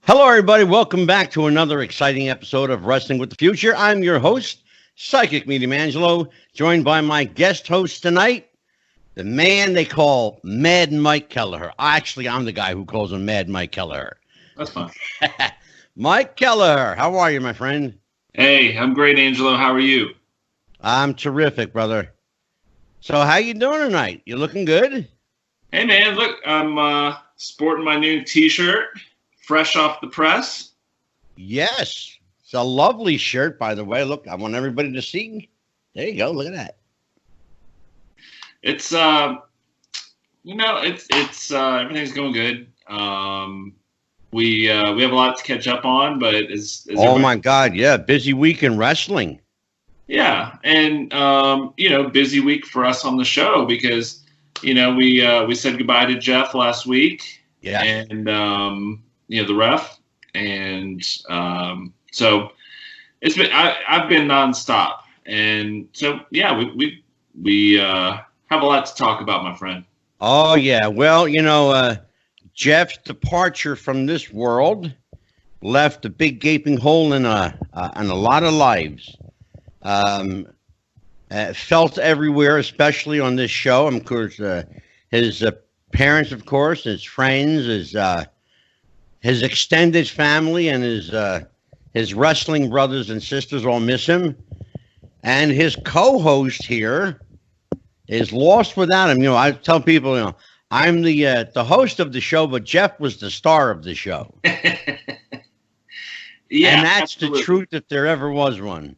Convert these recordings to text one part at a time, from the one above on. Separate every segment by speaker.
Speaker 1: Hello, everybody. Welcome back to another exciting episode of Wrestling with the Future. I'm your host, Psychic Medium Angelo, joined by my guest host tonight, the man they call Mad Mike Kelleher. Actually, I'm the guy who calls him Mad Mike Kelleher.
Speaker 2: That's fine.
Speaker 1: Mike Kelleher, how are you, my friend?
Speaker 2: Hey, I'm great, Angelo. How are you?
Speaker 1: I'm terrific, brother. So how you doing tonight? You looking good?
Speaker 2: Hey, man, look, I'm sporting my new T-shirt, fresh off the press.
Speaker 1: Yes. It's a lovely shirt, by the way. Look, I want everybody to see. There you go. Look at that.
Speaker 2: It's it's everything's going good. We have a lot to catch up on, but
Speaker 1: Oh my God, yeah, busy week in wrestling.
Speaker 2: Yeah, and busy week for us on the show because we said goodbye to Jeff last week.
Speaker 1: Yeah,
Speaker 2: and the ref, and so it's been I've been nonstop, and so yeah, we have a lot to talk about, my friend.
Speaker 1: Oh yeah, well Jeff's departure from this world left a big gaping hole in a lot of lives. Felt everywhere, especially on this show. Of course, his parents, of course, his friends, his extended family, and his wrestling brothers and sisters all miss him. And his co-host here is lost without him. I tell people, I'm the host of the show, but Jeff was the star of the show.
Speaker 2: Yeah,
Speaker 1: and that's
Speaker 2: absolutely.
Speaker 1: The truth if there ever was one.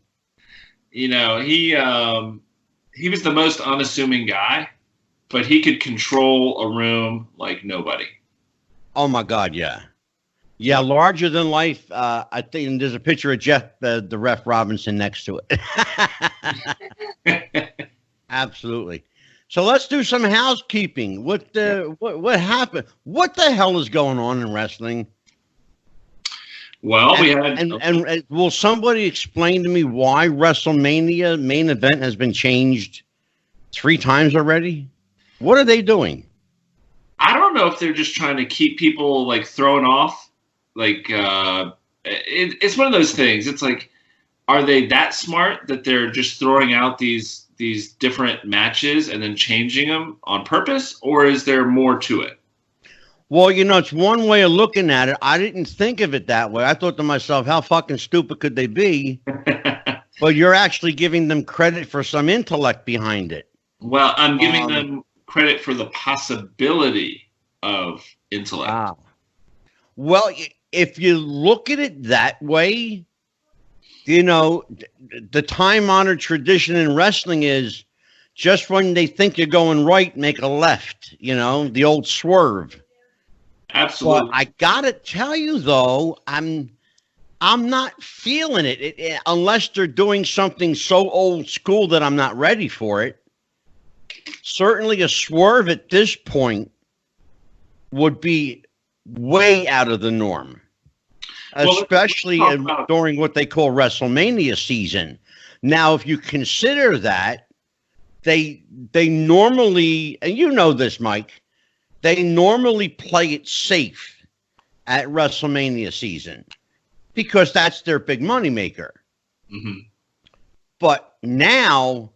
Speaker 2: He was the most unassuming guy, but he could control a room like nobody.
Speaker 1: Oh my God, yeah. Yeah, larger than life. I think there's a picture of Jeff, the Ref Robinson, next to it. Absolutely. So let's do some housekeeping. What happened? What the hell is going on in wrestling?
Speaker 2: Well,
Speaker 1: and will somebody explain to me why WrestleMania main event has been changed 3 times already? What are they doing?
Speaker 2: I don't know if they're just trying to keep people thrown off. It's one of those things. It's like, are they that smart that they're just throwing out these different matches and then changing them on purpose, or is there more to it?
Speaker 1: Well, it's one way of looking at it. I didn't think of it that way. I thought to myself, how fucking stupid could they be? But you're actually giving them credit for some intellect behind it.
Speaker 2: Well, I'm giving them credit for the possibility of intellect.
Speaker 1: Wow. Well, if you look at it that way, the time-honored tradition in wrestling is just when they think you're going right, make a left, the old swerve.
Speaker 2: Absolutely.
Speaker 1: But I gotta tell you though, I'm not feeling it unless they're doing something so old school that I'm not ready for it. Certainly a swerve at this point would be way out of the norm, especially during what they call WrestleMania season. Now, if you consider that, they normally, and you know this, Mike, they normally play it safe at WrestleMania season because that's their big moneymaker.
Speaker 2: Mm-hmm.
Speaker 1: But now,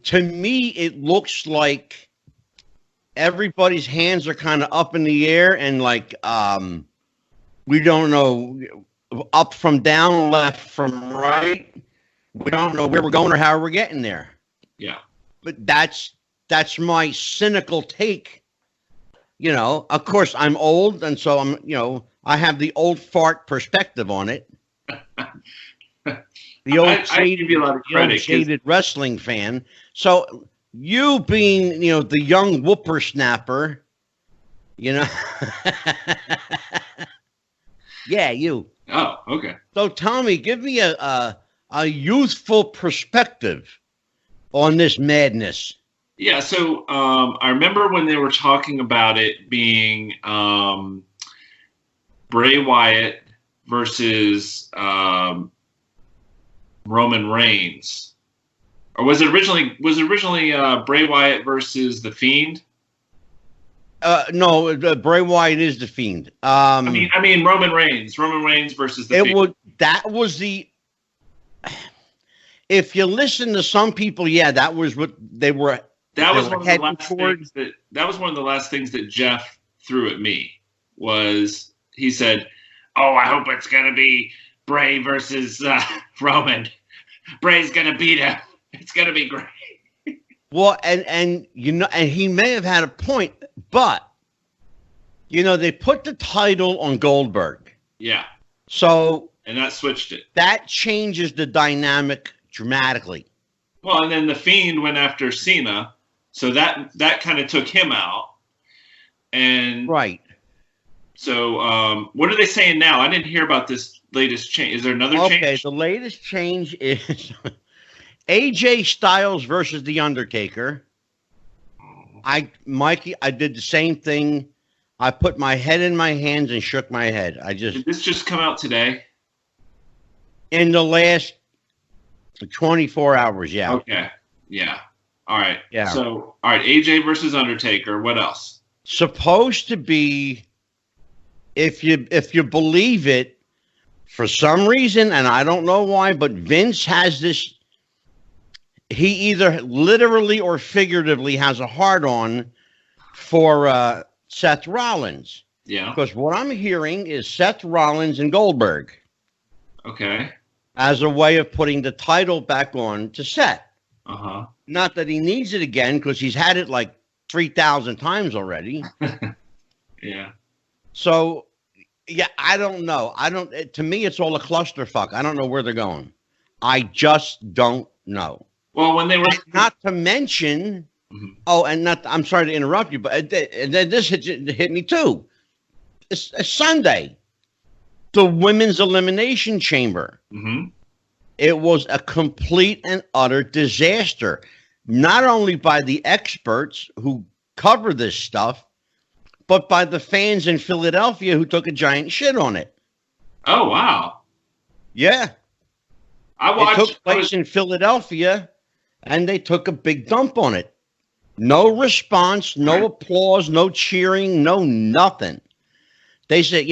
Speaker 1: to me, it looks like everybody's hands are kind of up in the air and we don't know up from down, left from right. We don't know where we're going or how we're getting there.
Speaker 2: Yeah.
Speaker 1: But that's my cynical take. Of course I'm old, and so I'm, I have the old fart perspective on it. The old shaded wrestling fan. So you being, the young whippersnapper, Yeah, you.
Speaker 2: Oh, okay.
Speaker 1: So tell me, give me a youthful perspective on this madness.
Speaker 2: Yeah, so I remember when they were talking about it being Bray Wyatt versus Roman Reigns, or was it originally Bray Wyatt versus The Fiend?
Speaker 1: No, Bray Wyatt is the Fiend.
Speaker 2: I mean Roman Reigns. Roman Reigns versus the Fiend.
Speaker 1: That was the. If you listen to some people, yeah, that was what they were.
Speaker 2: That was one of the last things that was one of the last things that Jeff threw at me. Was he said, "Oh, I hope it's gonna be Bray versus Roman. Bray's gonna beat him. It's gonna be great."
Speaker 1: Well, and he may have had a point, but they put the title on Goldberg.
Speaker 2: Yeah.
Speaker 1: So
Speaker 2: and that switched it.
Speaker 1: That changes the dynamic dramatically.
Speaker 2: Well, and then the Fiend went after Cena, so that kind of took him out. And
Speaker 1: right.
Speaker 2: So, what are they saying now? I didn't hear about this latest change. Is there another change?
Speaker 1: Okay, the latest change is AJ Styles versus The Undertaker. Mikey, I did the same thing. I put my head in my hands and shook my head.
Speaker 2: Did this just come out today?
Speaker 1: In the last 24 hours, yeah.
Speaker 2: Okay, yeah. All right.
Speaker 1: Yeah.
Speaker 2: So, all right, AJ versus Undertaker. What else?
Speaker 1: Supposed to be, if you believe it, for some reason, and I don't know why, but Vince has this. He either literally or figuratively has a hard-on for Seth Rollins.
Speaker 2: Yeah.
Speaker 1: Because what I'm hearing is Seth Rollins and Goldberg.
Speaker 2: Okay.
Speaker 1: As a way of putting the title back on to Seth.
Speaker 2: Uh-huh.
Speaker 1: Not that he needs it again, because he's had it like 3,000 times already.
Speaker 2: Yeah. So,
Speaker 1: yeah, I don't know. To me, it's all a clusterfuck. I don't know where they're going. I just don't know.
Speaker 2: Well, when they were
Speaker 1: not to mention, I'm sorry to interrupt you, but this hit me too. It's Sunday, the Women's Elimination Chamber.
Speaker 2: Mm-hmm.
Speaker 1: It was a complete and utter disaster, not only by the experts who cover this stuff, but by the fans in Philadelphia who took a giant shit on it.
Speaker 2: Oh, wow.
Speaker 1: Yeah. It took place in Philadelphia, and they took a big dump on it. No response, no applause, no cheering, no nothing. They said,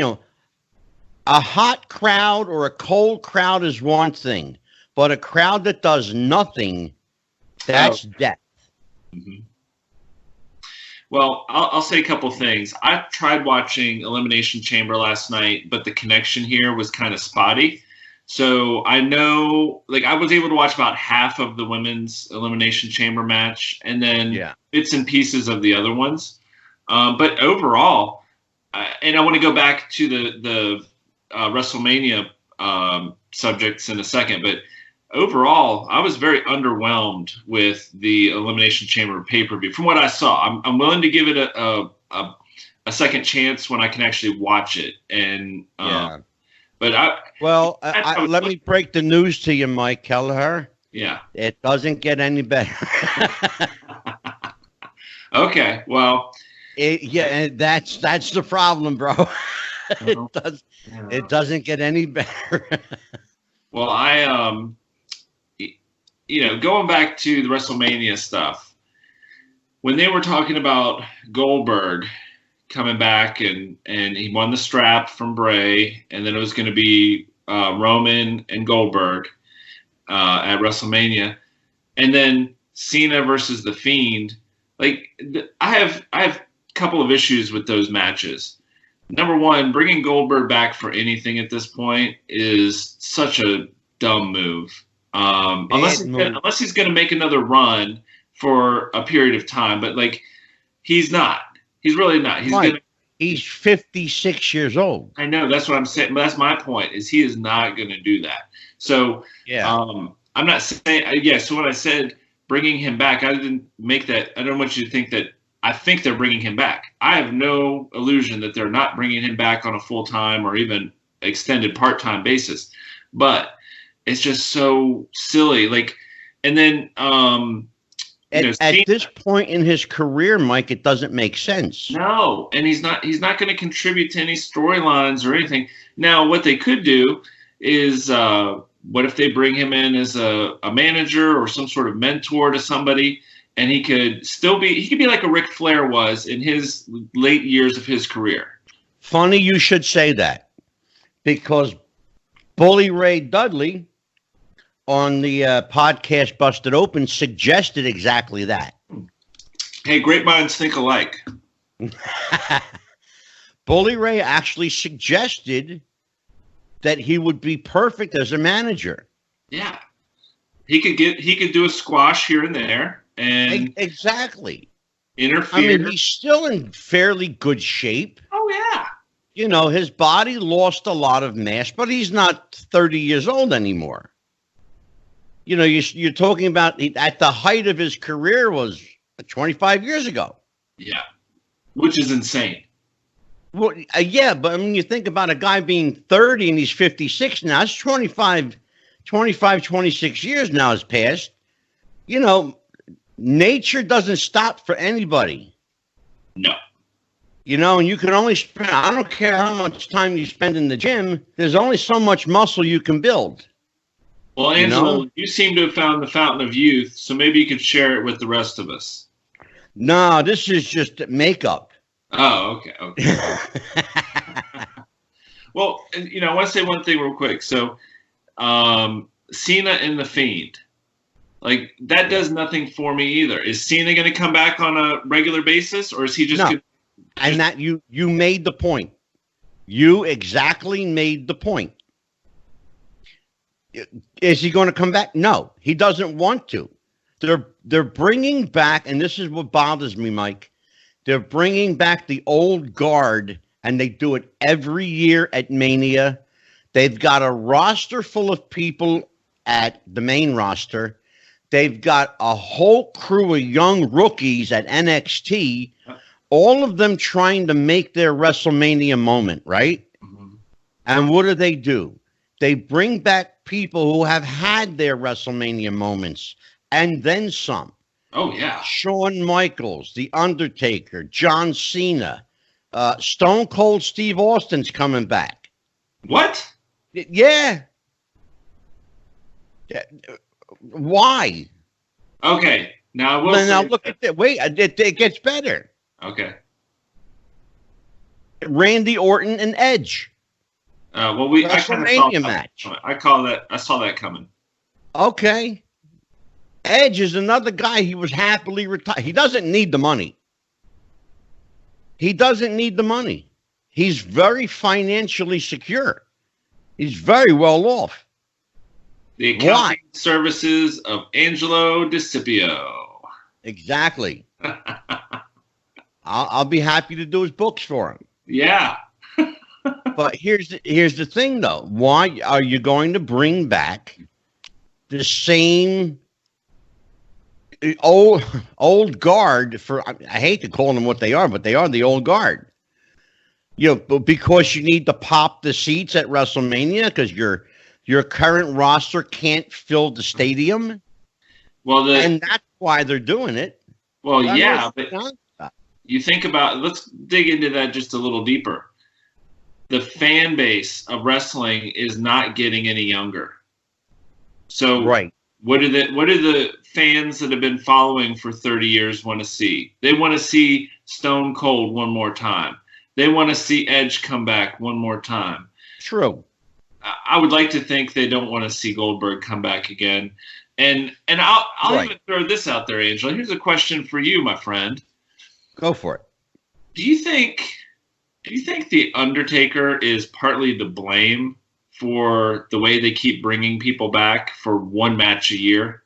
Speaker 1: a hot crowd or a cold crowd is one thing, but a crowd that does nothing, that's death.
Speaker 2: Mm-hmm. Well, I'll say a couple things. I tried watching Elimination Chamber last night, but the connection here was kind of spotty. So I know, I was able to watch about half of the Women's Elimination Chamber match, and then bits and pieces of the other ones. But overall, and I want to go back to the WrestleMania subjects in a second, but overall, I was very underwhelmed with the Elimination Chamber pay-per-view. From what I saw, I'm willing to give it a second chance when I can actually watch it. And but
Speaker 1: let me break the news to you, Mike Kelleher.
Speaker 2: Yeah,
Speaker 1: it doesn't get any better.
Speaker 2: Okay, well,
Speaker 1: and that's the problem, bro. It doesn't get any better.
Speaker 2: Well, going back to the WrestleMania stuff, when they were talking about Goldberg coming back and he won the strap from Bray, and then it was going to be Roman and Goldberg at WrestleMania, and then Cena versus The Fiend. I have a couple of issues with those matches. Number one, bringing Goldberg back for anything at this point is such a dumb move. Unless he's going to make another run for a period of time, but he's not. He's really not.
Speaker 1: He's 56 years old.
Speaker 2: I know, that's what I'm saying. But that's my point. Is he is not going to do that. So I'm not saying. So when I said bringing him back, I didn't make that. I don't want you to think that I think they're bringing him back. I have no illusion that they're not bringing him back on a full-time or even extended part-time basis. But it's just so silly. And then
Speaker 1: at this point in his career, Mike, it doesn't make sense.
Speaker 2: No, and he's not going to contribute to any storylines or anything. Now, what they could do is what if they bring him in as a manager or some sort of mentor to somebody, and he could be like a Ric Flair was in his late years of his career.
Speaker 1: Funny you should say that, because Bully Ray Dudley on the podcast Busted Open suggested exactly that.
Speaker 2: Hey, great minds think alike.
Speaker 1: Bully Ray actually suggested that he would be perfect as a manager.
Speaker 2: Yeah. He could do a squash here and there and
Speaker 1: exactly
Speaker 2: interfere.
Speaker 1: I mean, he's still in fairly good shape.
Speaker 2: Oh yeah.
Speaker 1: You know, his body lost a lot of mass, but he's not 30 years old anymore. You know, you're talking about at the height of his career was 25 years ago.
Speaker 2: Yeah. Which is insane.
Speaker 1: Well, yeah, but I mean, you think about a guy being 30 and he's 56 now. It's 26 years now has passed. You know, nature doesn't stop for anybody.
Speaker 2: No.
Speaker 1: You know, and you can only spend, I don't care how much time you spend in the gym, there's only so much muscle you can build.
Speaker 2: Well, Angelo, you seem to have found the fountain of youth, so maybe you could share it with the rest of us. No,
Speaker 1: this is just makeup.
Speaker 2: Oh, okay. Well, you know, I want to say one thing real quick. So, Cena and The Fiend, like, that does nothing for me either. Is Cena going to come back on a regular basis, or is he just...
Speaker 1: No. And that you made the point. You exactly made the point. Is he going to come back? No, he doesn't want to. They're bringing back, and this is what bothers me, Mike. They're bringing back the old guard, and they do it every year at Mania. They've got a roster full of people at the main roster. They've got a whole crew of young rookies at NXT, all of them trying to make their WrestleMania moment, right? Mm-hmm. And what do? They bring back people who have had their WrestleMania moments and then some.
Speaker 2: Oh, yeah.
Speaker 1: Shawn Michaels, The Undertaker, John Cena, Stone Cold Steve Austin's coming back.
Speaker 2: What?
Speaker 1: Yeah. Why?
Speaker 2: Okay. Now,
Speaker 1: look at that. Wait, it gets better.
Speaker 2: Okay.
Speaker 1: Randy Orton and Edge. WrestleMania match.
Speaker 2: I saw that coming.
Speaker 1: Okay. Edge is another guy. He was happily retired. He doesn't need the money. He's very financially secure. He's very well off.
Speaker 2: The accounting services of Angelo DeCipio.
Speaker 1: Exactly. I'll be happy to do his books for him.
Speaker 2: Yeah.
Speaker 1: But here's the thing, though. Why are you going to bring back the same old guard? I hate to call them what they are, but they are the old guard. You know, because you need to pop the seats at WrestleMania because your current roster can't fill the stadium.
Speaker 2: Well,
Speaker 1: and that's why they're doing it.
Speaker 2: Well, yeah, but you think about, let's dig into that just a little deeper. The fan base of wrestling is not getting any younger. So
Speaker 1: right.
Speaker 2: What do the fans that have been following for 30 years want to see? They want to see Stone Cold one more time. They want to see Edge come back one more time.
Speaker 1: True.
Speaker 2: I would like to think they don't want to see Goldberg come back again. And I'll even throw this out there, Angela. Here's a question for you, my friend.
Speaker 1: Go for it.
Speaker 2: Do you think The Undertaker is partly to blame for the way they keep bringing people back for one match a year?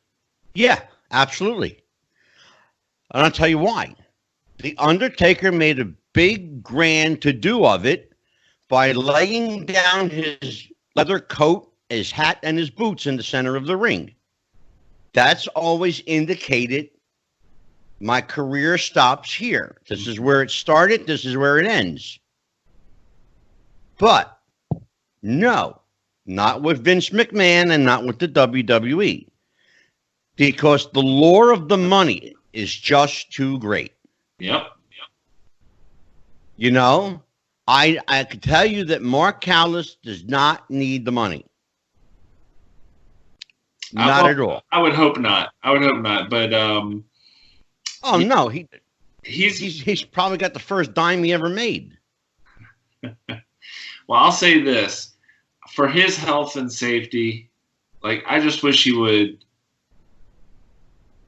Speaker 1: Yeah, absolutely. And I'll tell you why. The Undertaker made a big grand to-do of it by laying down his leather coat, his hat, and his boots in the center of the ring. That's always indicated my career stops here. This is where it started. This is where it ends. But no, not with Vince McMahon and not with the WWE. Because the lure of the money is just too great.
Speaker 2: Yep.
Speaker 1: You know, I can tell you that Mark Callis does not need the money. Not at all.
Speaker 2: I would hope not. But
Speaker 1: Oh no,
Speaker 2: he's
Speaker 1: he's probably got the first dime he ever made.
Speaker 2: Well, I'll say this. For his health and safety, like, I just wish he would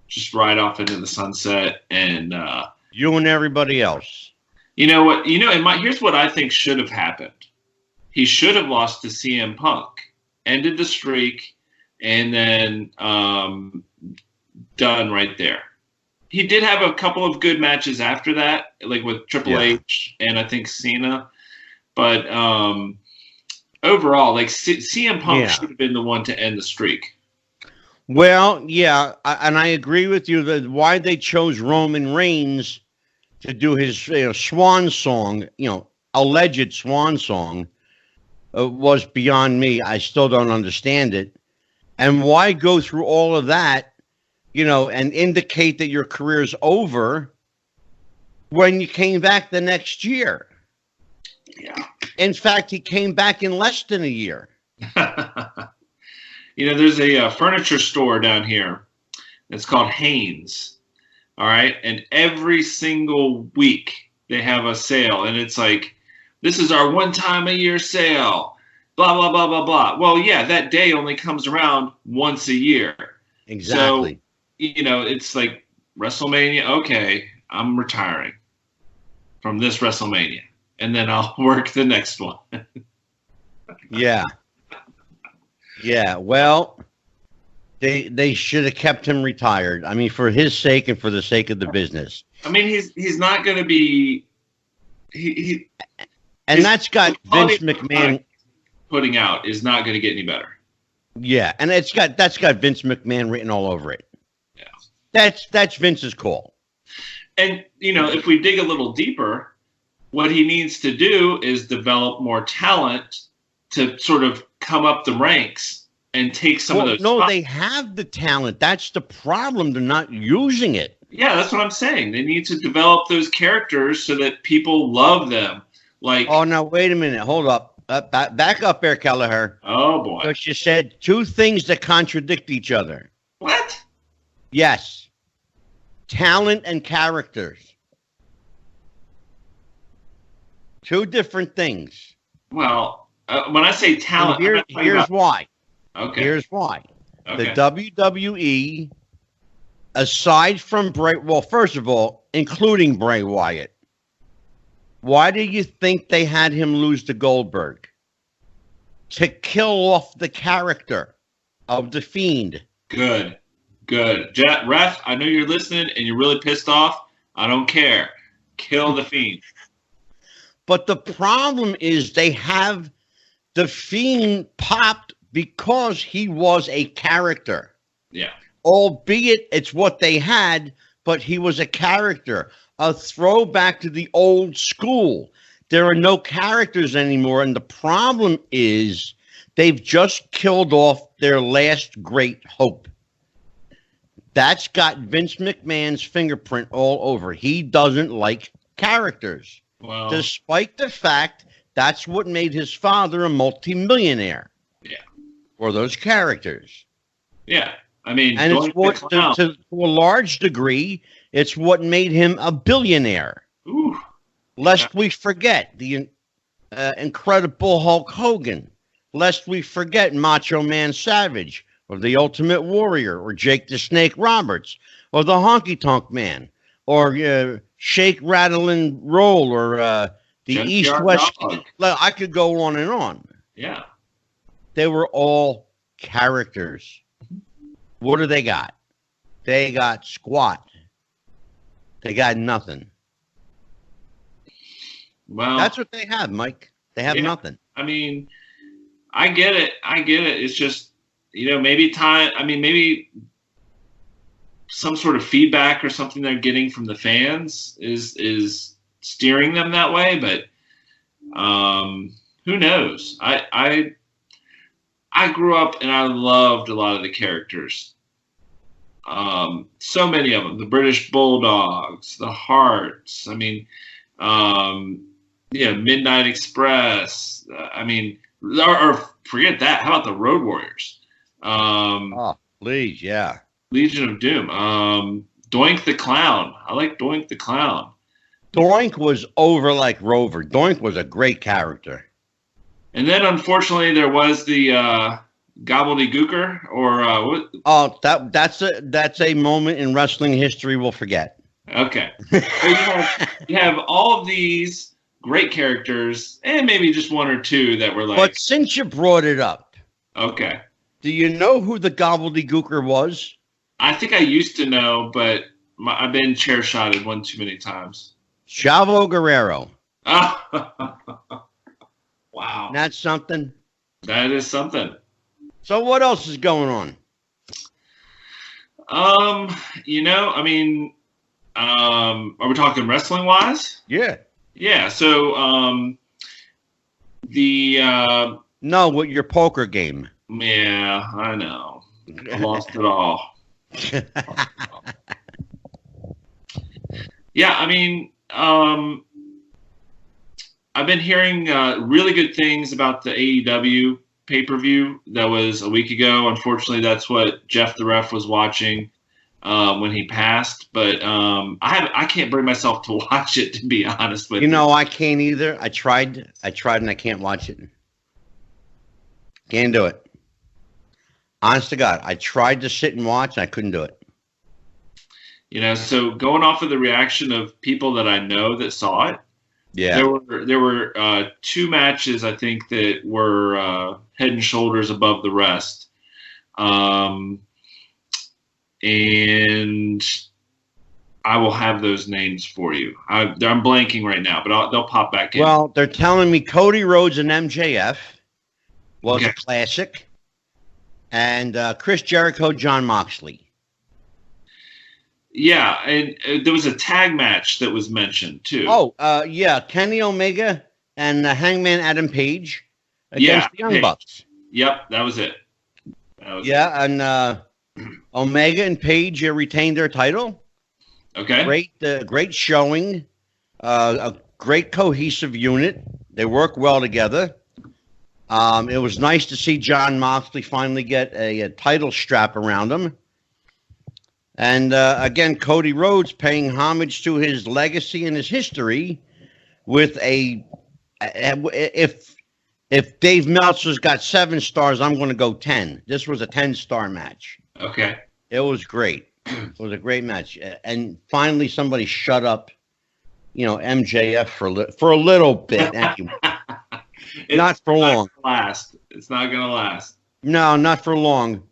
Speaker 2: just ride off into the sunset and
Speaker 1: You and everybody else.
Speaker 2: you know what? Here's what I think should have happened. He should have lost to CM Punk, ended the streak, and then done right there. He did have a couple of good matches after that, like with Triple H and I think Cena. But overall, like CM Punk should have been the one to end the streak.
Speaker 1: Well, yeah, and I agree with you that why they chose Roman Reigns to do his swan song, alleged swan song, was beyond me. I still don't understand it. And why go through all of that, and indicate that your career's over when you came back the next year?
Speaker 2: Yeah.
Speaker 1: In fact, he came back in less than a year.
Speaker 2: There's a furniture store down here. It's called Haynes. All right. And every single week they have a sale. And it's like, this is our one time a year sale. Blah, blah, blah, blah, blah. Well, yeah, that day only comes around once a year.
Speaker 1: Exactly.
Speaker 2: So, it's like WrestleMania. Okay, I'm retiring from this WrestleMania. And then I'll work the next one.
Speaker 1: Yeah. Yeah. Well, they should have kept him retired. I mean, for his sake and for the sake of the business.
Speaker 2: I mean, he's not going to be.
Speaker 1: And that's got Vince McMahon
Speaker 2: putting out is not going to get any better.
Speaker 1: Yeah, and that's got Vince McMahon written all over it. Yeah, that's Vince's call.
Speaker 2: And if we dig a little deeper, what he needs to do is develop more talent to sort of come up the ranks and take some of those.
Speaker 1: No,
Speaker 2: spots.
Speaker 1: They have the talent. That's the problem. They're not using it.
Speaker 2: Yeah, that's what I'm saying. They need to develop those characters so that people love them. Like,
Speaker 1: oh, now wait a minute. Hold up. Back up there, Kelleher.
Speaker 2: Oh boy!
Speaker 1: Because you said two things that contradict each other.
Speaker 2: What?
Speaker 1: Yes. Talent and characters. Two different things.
Speaker 2: Well, when I say talent,
Speaker 1: here's why.
Speaker 2: Okay.
Speaker 1: Here's why.
Speaker 2: Okay.
Speaker 1: The WWE, aside from first of all, including Bray Wyatt, why do you think they had him lose to Goldberg? To kill off the character of The Fiend.
Speaker 2: Good. Ref, I know you're listening and you're really pissed off. I don't care. Kill The Fiend.
Speaker 1: But the problem is they have The Fiend popped because he was a character.
Speaker 2: Yeah.
Speaker 1: Albeit it's what they had, but he was a character. A throwback to the old school. There are no characters anymore, and the problem is they've just killed off their last great hope. That's got Vince McMahon's fingerprint all over. He doesn't like characters.
Speaker 2: Well,
Speaker 1: despite the fact that's what made his father a multimillionaire.
Speaker 2: Yeah.
Speaker 1: For those characters.
Speaker 2: Yeah. I mean,
Speaker 1: and it's what, to a large degree, it's what made him a billionaire.
Speaker 2: Ooh.
Speaker 1: Lest we forget the incredible Hulk Hogan. Lest we forget Macho Man Savage, or the Ultimate Warrior, or Jake the Snake Roberts, or the Honky Tonk Man, or Shake, Rattle, and Roll, or the East-West. I could go on and on.
Speaker 2: Yeah.
Speaker 1: They were all characters. What do they got? They got squat. They got nothing.
Speaker 2: Well,
Speaker 1: that's what they have, Mike. They have nothing.
Speaker 2: I mean, I get it. It's just, maybe time. I mean, maybe some sort of feedback or something they're getting from the fans is steering them that way. But who knows? I grew up and I loved a lot of the characters. So many of them. The British Bulldogs, the Hearts. I mean, Midnight Express. Or forget that. How about the Road Warriors?
Speaker 1: Please, yeah.
Speaker 2: Legion of Doom. Doink the Clown. I like Doink the Clown.
Speaker 1: Doink was over like Rover. Doink was a great character.
Speaker 2: And then, unfortunately, there was the gobbledygooker, or what?
Speaker 1: Oh, that's a moment in wrestling history we'll forget.
Speaker 2: Okay. So you have all of these great characters, and maybe just one or two that were like.
Speaker 1: But since you brought it up,
Speaker 2: okay.
Speaker 1: Do you know who the gobbledygooker was?
Speaker 2: I think I used to know, but I've been chair-shotted one too many times.
Speaker 1: Chavo Guerrero.
Speaker 2: Wow.
Speaker 1: That's something.
Speaker 2: That is something.
Speaker 1: So what else is going on?
Speaker 2: I mean, are we talking wrestling wise?
Speaker 1: Yeah.
Speaker 2: Yeah. So,
Speaker 1: no, with your poker game.
Speaker 2: Yeah, I know. I lost it all. Yeah, I mean, I've been hearing really good things about the AEW pay-per-view that was a week ago. Unfortunately, that's what Jeff the Ref was watching when he passed. But I can't bring myself to watch it, to be honest with you.
Speaker 1: I can't either. I tried and I can't watch it. Can't do it. Honest to God, I tried to sit and watch and I couldn't do it.
Speaker 2: So going off of the reaction of people that I know that saw it,
Speaker 1: yeah,
Speaker 2: there were two matches I think that were head and shoulders above the rest, and I will have those names for you. I'm blanking right now, but they'll pop back in.
Speaker 1: Well, they're telling me Cody Rhodes and MJF was a classic, and Chris Jericho, John Moxley.
Speaker 2: Yeah, and there was a tag match that was mentioned too.
Speaker 1: Oh, yeah, Kenny Omega and Hangman Adam Page against the Young Bucks.
Speaker 2: Yep, that was it.
Speaker 1: And Omega and Page retained their title.
Speaker 2: Okay.
Speaker 1: Great showing. A great cohesive unit. They work well together. It was nice to see John Moxley finally get a title strap around him. And again, Cody Rhodes paying homage to his legacy and his history with if Dave Meltzer's got 7 stars, I'm going to go 10. This was a 10-star match.
Speaker 2: Okay.
Speaker 1: It was great. It was a great match. And finally somebody shut up, MJF for a little bit. Not for long.
Speaker 2: It's not going to last.
Speaker 1: No, not for long.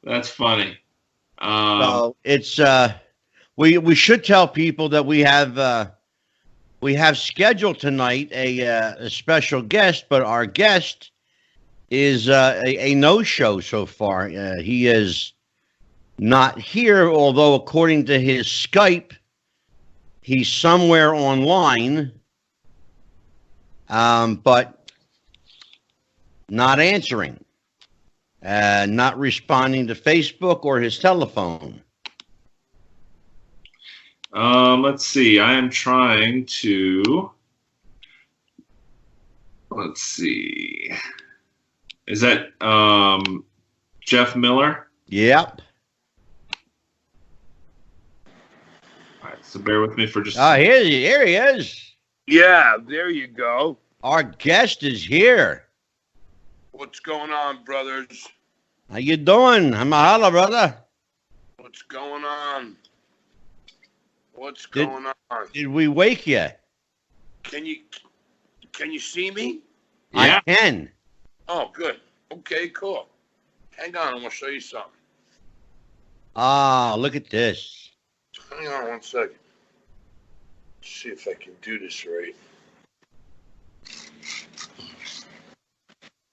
Speaker 2: That's funny.
Speaker 1: So it's we should tell people that we have scheduled tonight a special guest, but our guest is a no-show so far. He is not here, although according to his Skype, he's somewhere online, but not answering. Not responding to Facebook or his telephone.
Speaker 2: Let's see. I am trying to. Let's see. Is that Jeff Miller?
Speaker 1: Yep.
Speaker 2: All right. So bear with me for just.
Speaker 1: Here he is.
Speaker 3: Yeah, there you go.
Speaker 1: Our guest is here.
Speaker 3: What's going on, brothers?
Speaker 1: How you doing? I'm a holla, brother.
Speaker 3: What's going on? What's going on?
Speaker 1: Did we wake you?
Speaker 3: Can you see me?
Speaker 2: Yeah.
Speaker 1: I can.
Speaker 3: Oh, good. Okay, cool. Hang on, I'm gonna show you something.
Speaker 1: Ah, look at this.
Speaker 3: Hang on 1 second. Let's see if I can do this right.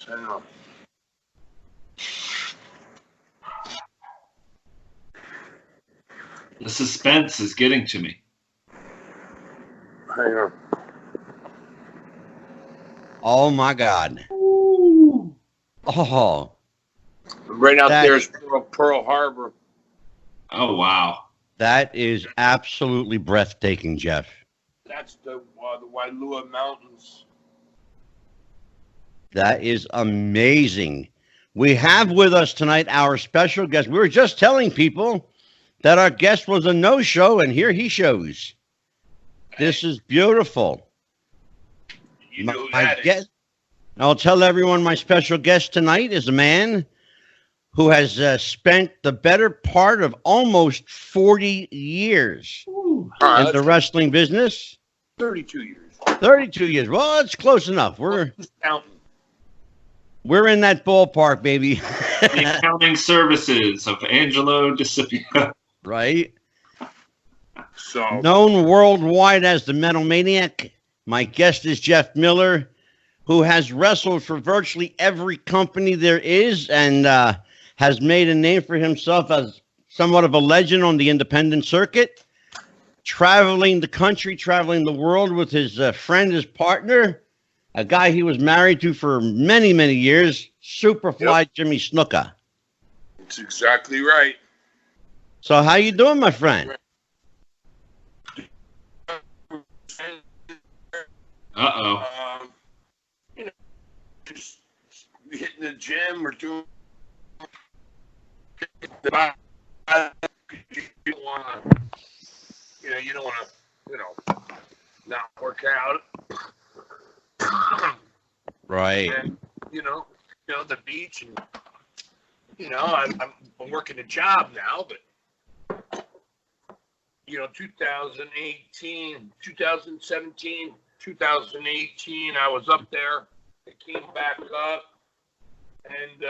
Speaker 3: Hang on.
Speaker 2: The suspense is getting to me.
Speaker 3: Hang on.
Speaker 1: Oh my God.
Speaker 2: Ooh.
Speaker 1: Oh.
Speaker 3: Right out there is Pearl Harbor.
Speaker 2: Oh wow.
Speaker 1: That is absolutely breathtaking, Jeff.
Speaker 3: That's the Wailua Mountains.
Speaker 1: That is amazing. We have with us tonight our special guest. We were just telling people that our guest was a no-show, and here he shows. This is beautiful.
Speaker 3: You know who that is.
Speaker 1: Guest, I'll tell everyone my special guest tonight is a man who has spent the better part of almost 40 years in the wrestling business.
Speaker 3: 32 years.
Speaker 1: 32 years. Well, it's close enough. We're in that ballpark, baby.
Speaker 2: The accounting services of Angelo DeCipio.
Speaker 1: Right.
Speaker 3: So
Speaker 1: known worldwide as the Metal Maniac, my guest is Jeff Miller, who has wrestled for virtually every company there is and has made a name for himself as somewhat of a legend on the independent circuit, traveling the country, traveling the world with his friend, his partner, a guy he was married to for many, many years, Superfly Jimmy Snuka.
Speaker 3: That's exactly right.
Speaker 1: So how you doing, my friend?
Speaker 3: You know, just hitting the gym or doing the you don't want to, not work out.
Speaker 1: Right.
Speaker 3: And, the beach and, I'm working a job now, but, 2018, 2017, 2018, I was up there. I came back up and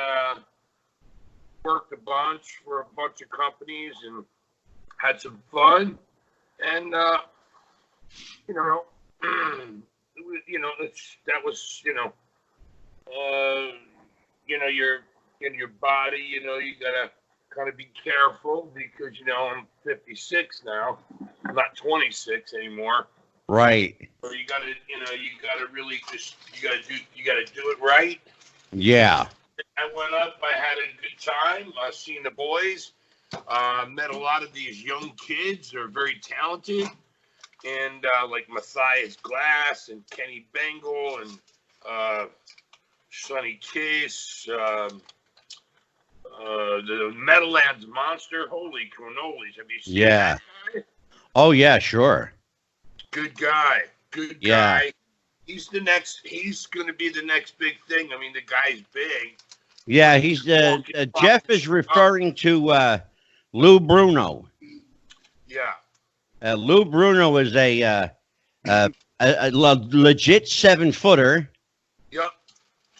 Speaker 3: worked a bunch for a bunch of companies and had some fun. And, you're in your body, you gotta kind of be careful because, I'm 56 now. I'm not 26 anymore.
Speaker 1: Right.
Speaker 3: So you gotta really you gotta do it right.
Speaker 1: Yeah.
Speaker 3: I went up, I had a good time. I seen the boys, met a lot of these young kids. They're very talented. And like Matthias Glass and Kenny Bengal and Sonny Case, the Meadowlands Monster. Holy cannolis. Have you seen that guy?
Speaker 1: Oh, yeah, sure.
Speaker 3: Good guy. Good guy. He's going to be the next big thing. I mean, the guy's big.
Speaker 1: Yeah, he's Jeff is referring to Lou Bruno.
Speaker 3: Yeah.
Speaker 1: Lou Bruno is a legit 7-footer.
Speaker 3: Yep.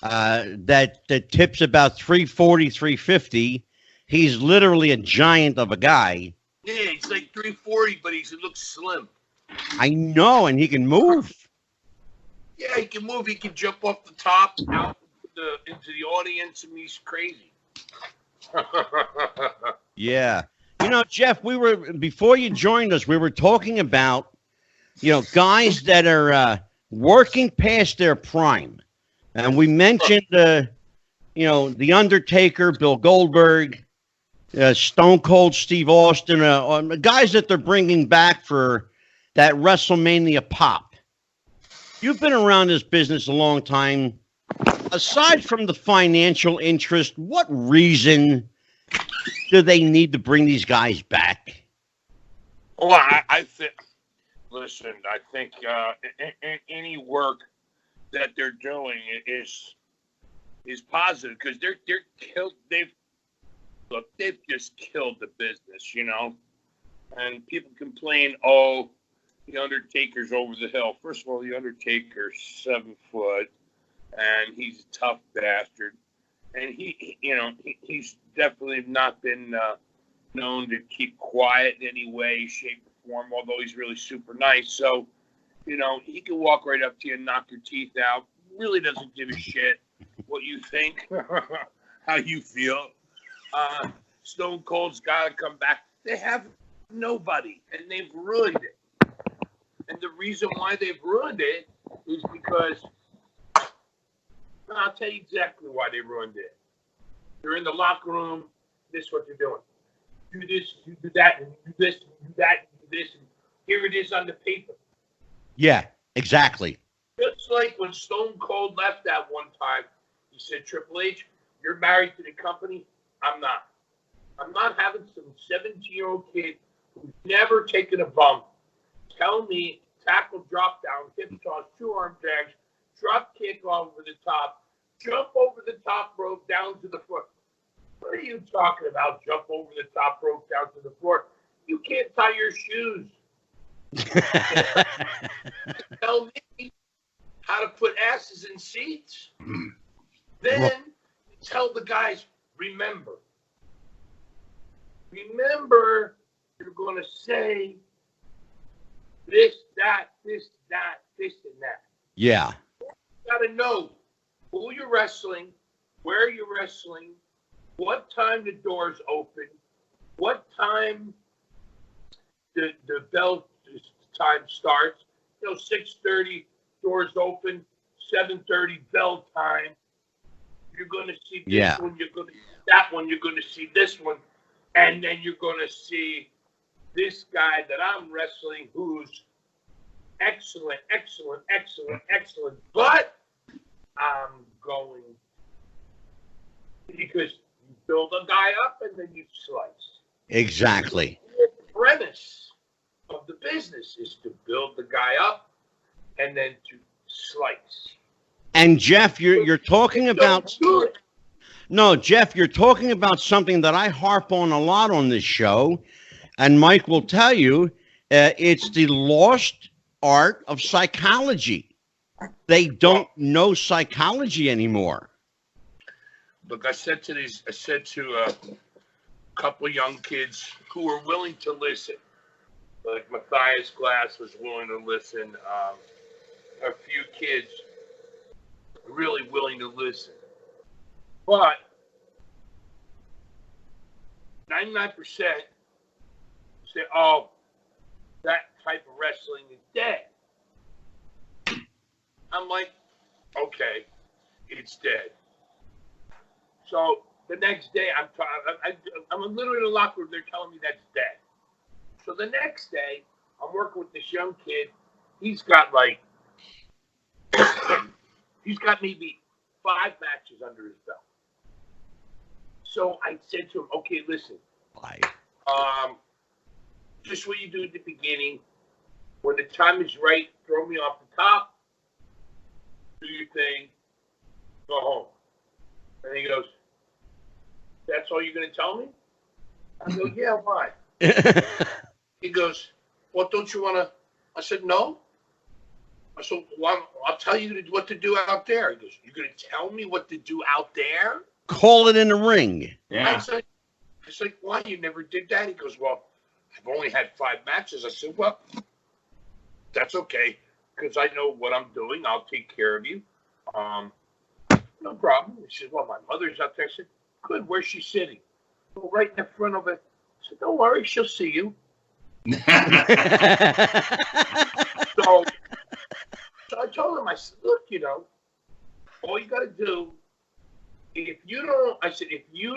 Speaker 1: That tips about 340, 350. He's literally a giant of a guy.
Speaker 3: Yeah, he's like 340, but he looks slim.
Speaker 1: I know, and he can move.
Speaker 3: Yeah, he can move. He can jump off the top out into the audience, and he's crazy.
Speaker 1: Yeah. Jeff, before you joined us, we were talking about, guys that are working past their prime. And we mentioned, The Undertaker, Bill Goldberg, Stone Cold Steve Austin, guys that they're bringing back for that WrestleMania pop. You've been around this business a long time. Aside from the financial interest, what reason do they need to bring these guys back?
Speaker 3: Well, I think, listen, I think any work that they're doing is positive because they're killed. They've just killed the business, and people complain, oh, the Undertaker's over the hill. First of all, the Undertaker's 7 foot, and he's a tough bastard, and he's definitely not been known to keep quiet in any way, shape, or form. Although he's really super nice, so he can walk right up to you and knock your teeth out. Really doesn't give a shit what you think, how you feel. Stone Cold's got to come back. They have nobody, and they've ruined it. And the reason why they've ruined it is because I'll tell you exactly why they ruined it. They're in the locker room. This is what they're doing. Do this, you do that, and you do this, and you do that, and you do this, and here it is on the paper.
Speaker 1: Yeah, exactly.
Speaker 3: Just like when Stone Cold left that one time, he said, Triple H, you're married to the company. I'm not. I'm not having some 17-year-old kid who's never taken a bump tell me tackle, drop down, hip toss, 2-arm drags, drop kick over the top, jump over the top rope down to the floor. What are you talking about? Jump over the top rope down to the floor. You can't tie your shoes. Tell me how to put asses in seats. Then tell the guys, remember, you're going to say this, that, this, that, this, and that.
Speaker 1: Yeah.
Speaker 3: You got to know who you're wrestling, where you're wrestling, what time the doors open, what time the bell time starts. 6:30 doors open, 7:30 bell time. You're going to see this one, you're going to see that one, you're going to see this one, and then you're going to see this guy that I'm wrestling who's excellent, but I'm going because you build a guy up and then you slice.
Speaker 1: Exactly.
Speaker 3: The premise of the business is to build the guy up and then to slice.
Speaker 1: And Jeff, you're talking about Jeff, you're talking about something that I harp on a lot on this show, and Mike will tell you, it's the lost art of psychology. They don't know psychology anymore.
Speaker 3: Look, I said to a couple of young kids who were willing to listen. Like Matthias Glass was willing to listen. A few kids really willing to listen. But 99% say, oh, that type of wrestling is dead. I'm like, okay, it's dead. So the next day, I'm literally in the locker room. They're telling me that's dead. So the next day, I'm working with this young kid. He's got maybe 5 matches under his belt. So I said to him, okay, listen, just what you do at the beginning. When the time is right, throw me off the top, do your thing, go home. And he goes, that's all you're going to tell me? I go, yeah, why? He goes, well, don't you want to? I said, no. I said, well, I'll tell you what to do out there. He goes, you're going to tell me what to do out there?
Speaker 1: Call it in the ring.
Speaker 2: Yeah.
Speaker 3: I said, why? You never did that? He goes, well, I've only had 5 matches. I said, well, that's okay, because I know what I'm doing. I'll take care of you. No problem. He said, well, my mother's out there. I said, good. Where's she sitting? Well, right in the front of it. I said, don't worry. She'll see you. So I told him, I said, look, all you got to do, if you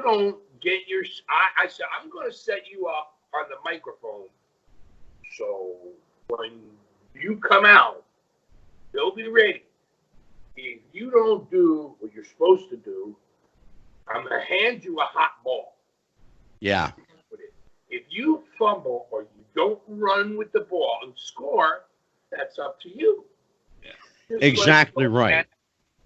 Speaker 3: don't get your, I said, I'm going to set you up on the microphone. So when you come out, they'll be ready. If you don't do what you're supposed to do, I'm going to hand you a hot ball.
Speaker 1: Yeah.
Speaker 3: If you fumble or you don't run with the ball and score, that's up to you.
Speaker 1: Yeah. Exactly right.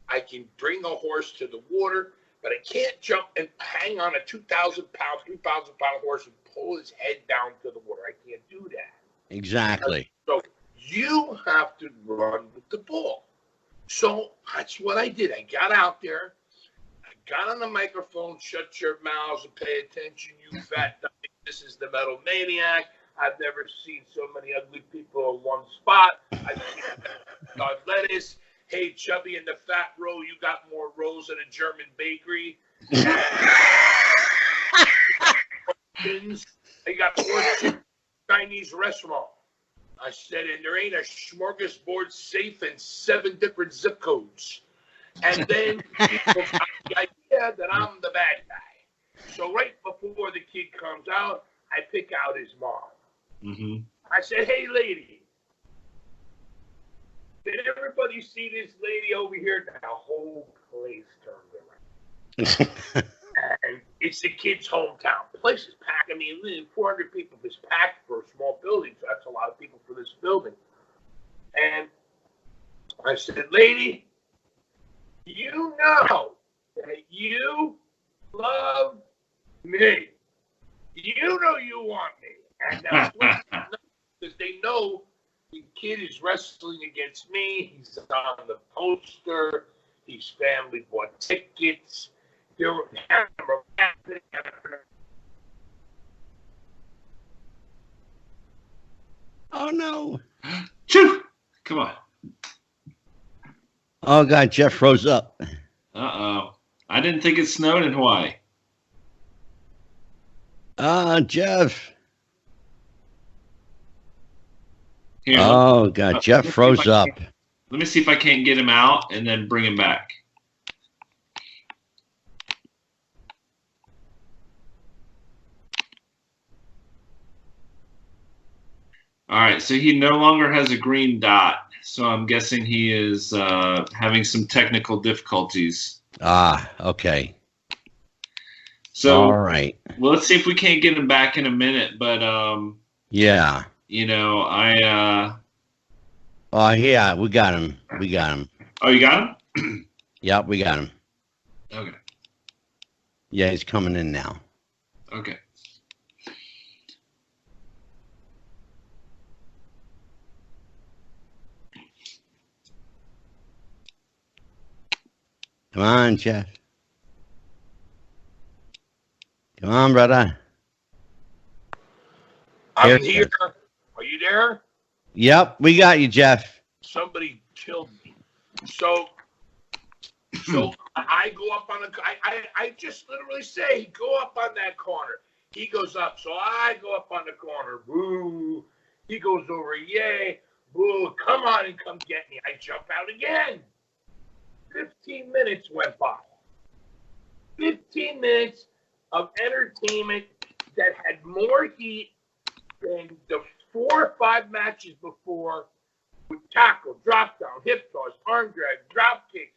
Speaker 3: I can bring a horse to the water, but I can't jump and hang on a 2,000-pound, 3,000-pound horse and pull his head down to the water. I can't do that.
Speaker 1: Exactly.
Speaker 3: So you have to run with the ball. So that's what I did. I got out there. I got on the microphone. Shut your mouths and pay attention, you fat dummy. This is the Metal Maniac. I've never seen so many ugly people in one spot. I've seen lettuce. Hey, Chubby in the fat row, you got more rows than a German bakery. I got more Chinese restaurant. I said, and there ain't a smorgasbord safe in 7 different zip codes. And then people got the idea that I'm the bad guy. So right before the kid comes out, I pick out his mom.
Speaker 2: Mm-hmm.
Speaker 3: I said, hey, lady. Did everybody see this lady over here? The whole place turned around. And It's the kid's hometown. The place is packed. I mean, 400 people is packed for a small building. So that's a lot of people for this building. And I said, lady, you know that you love me. You know you want me. And because they know the kid is wrestling against me. He's on the poster. His family bought tickets. There were
Speaker 1: Oh no!
Speaker 2: Choo! Come on.
Speaker 1: Oh God, Jeff froze up.
Speaker 2: Uh-oh. I didn't think it snowed in Hawaii.
Speaker 1: Jeff.
Speaker 2: Here,
Speaker 1: Oh God, Jeff froze up.
Speaker 2: Let me see if I can't get him out and then bring him back. All right, so he no longer has a green dot, so I'm guessing he is having some technical difficulties.
Speaker 1: Okay.
Speaker 2: So,
Speaker 1: all right.
Speaker 2: Well, let's see if we can't get him back in a minute, but
Speaker 1: yeah.
Speaker 2: You know,
Speaker 1: Oh yeah, we got him. We got him.
Speaker 2: Oh, you got him?
Speaker 1: Yep, we got him.
Speaker 2: Okay.
Speaker 1: Yeah, he's coming in now.
Speaker 2: Okay.
Speaker 1: Come on, Jeff. Come on, brother.
Speaker 3: I'm here. Are you there?
Speaker 1: Yep, we got you, Jeff.
Speaker 3: Somebody killed me. So I go up on I just literally say, go up on that corner. He goes up, so I go up on the corner. Boo. He goes over, yay. Boo, come on and come get me. I jump out again. 15 minutes went by. 15 minutes of entertainment that had more heat than the 4 or 5 matches before, with tackle, drop down, hip toss, arm drag, drop kicks,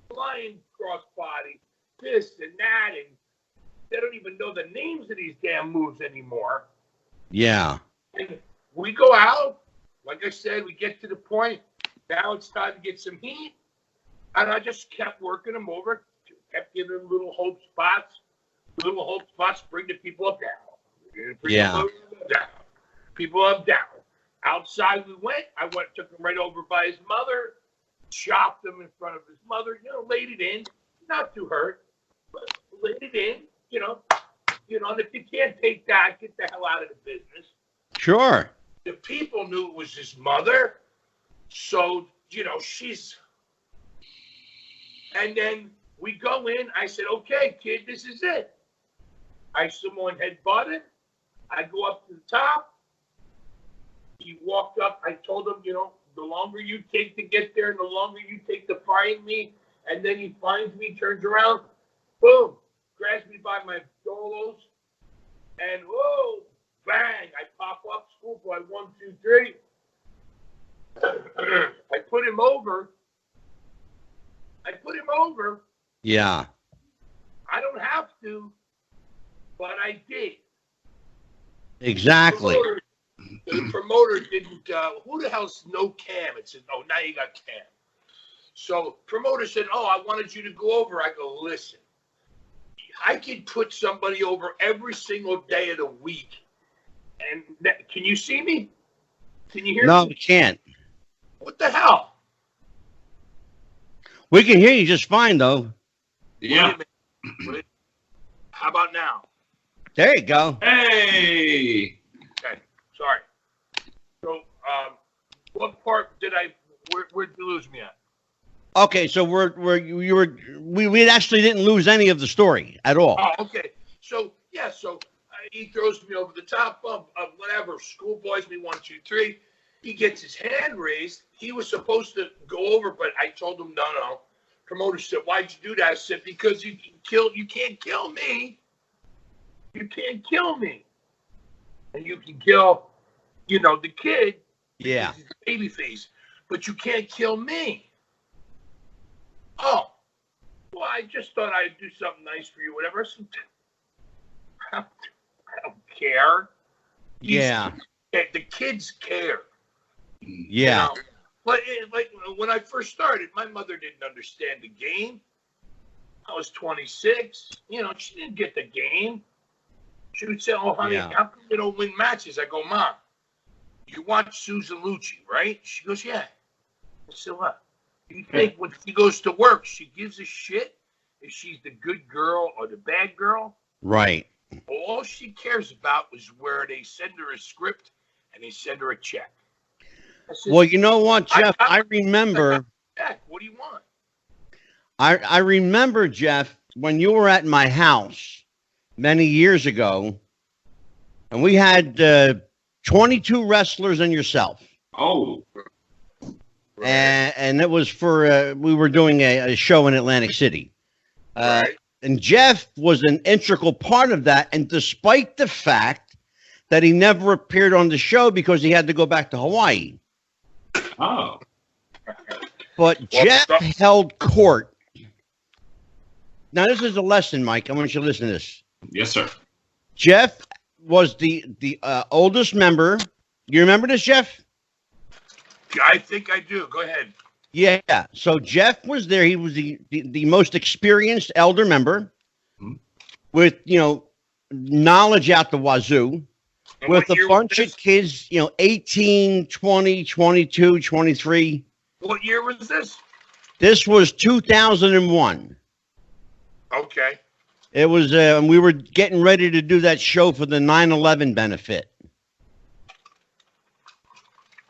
Speaker 3: flying crossbody, this and that, and they don't even know the names of these damn moves anymore.
Speaker 1: Yeah.
Speaker 3: And we go out, like I said, we get to the point, now it's time to get some heat, and I just kept working them over, kept giving them little hope spots, bring the people up down. People up down. Outside we went. Took him right over by his mother, chopped him in front of his mother, laid it in. Not too hurt, but laid it in, and if you can't take that, get the hell out of the business.
Speaker 1: Sure.
Speaker 3: The people knew it was his mother, so, she's... And then we go in. I said, okay, kid, this is it. Someone had butted. I go up to the top. He walked up. I told him, the longer you take to get there and the longer you take to find me, and then he finds me, turns around, boom, grabs me by my dolos, and whoa, bang, I pop up, schoolboy, 1, 2, 3. I put him over.
Speaker 1: Yeah.
Speaker 3: I don't have to, but I did.
Speaker 1: Exactly.
Speaker 3: The promoter didn't, who the hell's no Cam? It said, oh, now you got Cam. So promoter said, oh, I wanted you to go over. I go, listen, I could put somebody over every single day of the week. And can you see me? Can you hear me?
Speaker 1: No, we can't.
Speaker 3: What the hell?
Speaker 1: We can hear you just fine, though.
Speaker 2: Yeah.
Speaker 3: How about now?
Speaker 1: There you go.
Speaker 2: Hey.
Speaker 3: Okay, sorry. So, what part where'd you lose me at?
Speaker 1: Okay, so we actually didn't lose any of the story at all.
Speaker 3: Oh, okay. So he throws me over the top of whatever. Schoolboys me 1, 2, 3. He gets his hand raised. He was supposed to go over, but I told him no. Promoter said, "Why'd you do that?" I said, "Because you can't kill me. You can't kill me, and you can kill, the kid.
Speaker 1: Yeah.
Speaker 3: He's a baby face, but you can't kill me." Oh, well, I just thought I'd do something nice for you, whatever. I don't care.
Speaker 1: Yeah.
Speaker 3: The kids care.
Speaker 1: Yeah.
Speaker 3: You know? But like when I first started, my mother didn't understand the game. I was 26. You know, she didn't get the game. She would say, "Oh, honey,
Speaker 1: Yeah.
Speaker 3: how come you don't win matches?" I go, "Mom, you watch Susan Lucci, right?" She goes, "Yeah." I said, "What? You think when she goes to work, she gives a shit if she's the good girl or the bad girl?"
Speaker 1: Right.
Speaker 3: All she cares about was where they send her a script and they send her a check. I said,
Speaker 1: Well, you know what, Jeff? I remember.
Speaker 3: Check. What do you want?
Speaker 1: I remember, Jeff, when you were at my house many years ago, and we had 22 wrestlers and yourself.
Speaker 2: Oh.
Speaker 3: Right.
Speaker 1: And it was for we were doing a show in Atlantic City.
Speaker 3: Right.
Speaker 1: And Jeff was an integral part of that. And despite the fact that he never appeared on the show because he had to go back to Hawaii.
Speaker 2: Oh.
Speaker 1: But Jeff held court. Now, this is a lesson, Mike. I want you to listen to this.
Speaker 2: Yes, sir.
Speaker 1: Jeff was the oldest member. You remember this, Jeff?
Speaker 3: I think I do. Go ahead.
Speaker 1: Yeah. So Jeff was there. He was the most experienced elder member with, knowledge out the wazoo,
Speaker 3: And
Speaker 1: with
Speaker 3: what
Speaker 1: a
Speaker 3: year
Speaker 1: bunch
Speaker 3: was
Speaker 1: of kids, 18, 20, 22, 23.
Speaker 3: What year was this?
Speaker 1: This was 2001.
Speaker 3: Okay.
Speaker 1: It was, we were getting ready to do that show for the 9/11 benefit.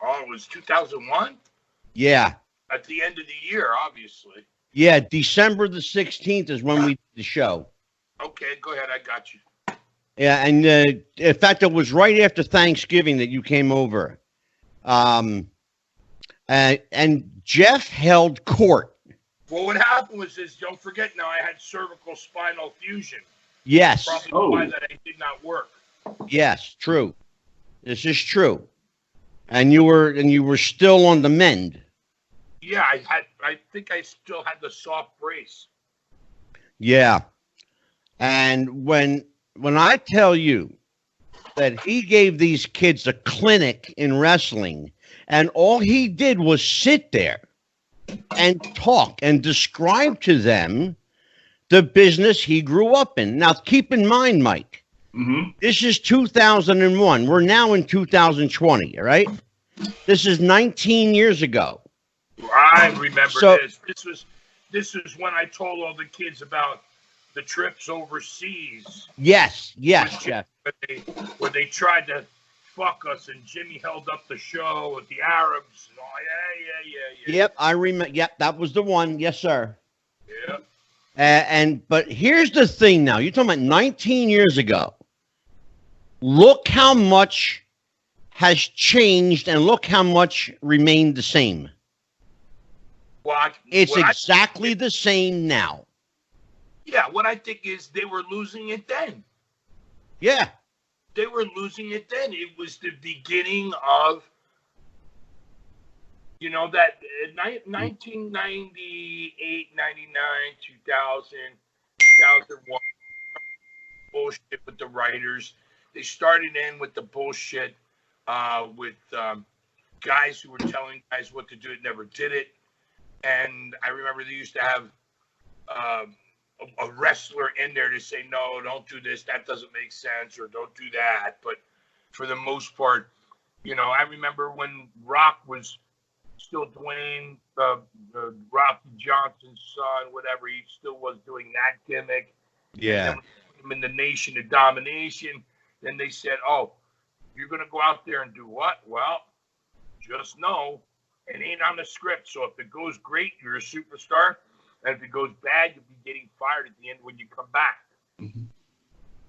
Speaker 3: Oh, it was 2001?
Speaker 1: Yeah.
Speaker 3: At the end of the year, obviously.
Speaker 1: Yeah, December the 16th is when we did the show.
Speaker 3: Okay, go ahead. I got you.
Speaker 1: Yeah, and in fact, it was right after Thanksgiving that you came over. And Jeff held court.
Speaker 3: Well, what happened was this. Don't forget now, I had cervical spinal fusion.
Speaker 1: Yes.
Speaker 3: Probably why that I did not work.
Speaker 1: Yes, true. This is true. And you were still on the mend.
Speaker 3: Yeah, I think I still had the soft brace.
Speaker 1: Yeah. And when I tell you that he gave these kids a clinic in wrestling, and all he did was sit there and talk and describe to them the business he grew up in. Now, keep in mind, Mike, this is 2001. We're now in 2020, all right? This is 19 years ago.
Speaker 3: I remember this. This was when I told all the kids about the trips overseas.
Speaker 1: Yes, Jeff.
Speaker 3: Where they tried to fuck us, and Jimmy held up the show with the Arabs and all. Yeah.
Speaker 1: Yep, I remember. Yep, that was the one. Yes, sir.
Speaker 3: Yeah.
Speaker 1: But here's the thing now. You're talking about 19 years ago. Look how much has changed and look how much remained the same. It's exactly the same now.
Speaker 3: Yeah, what I think is they were losing it then.
Speaker 1: Yeah.
Speaker 3: They were losing it then. It was the beginning of, that 1998, 99, 2000, 2001 bullshit with the writers. They started in with the bullshit with guys who were telling guys what to do and never did it. And I remember they used to have a wrestler in there to say, no, don't do this. That doesn't make sense, or don't do that. But for the most part, I remember when Rock was still Dwayne, Rocky Johnson's son, whatever, he still was doing that gimmick.
Speaker 1: Yeah.
Speaker 3: And then in the Nation of Domination, then they said, oh, you're going to go out there and do what? Well, just know it ain't on the script. So if it goes great, you're a superstar. And if it goes bad, you'll be getting fired at the end when you come back.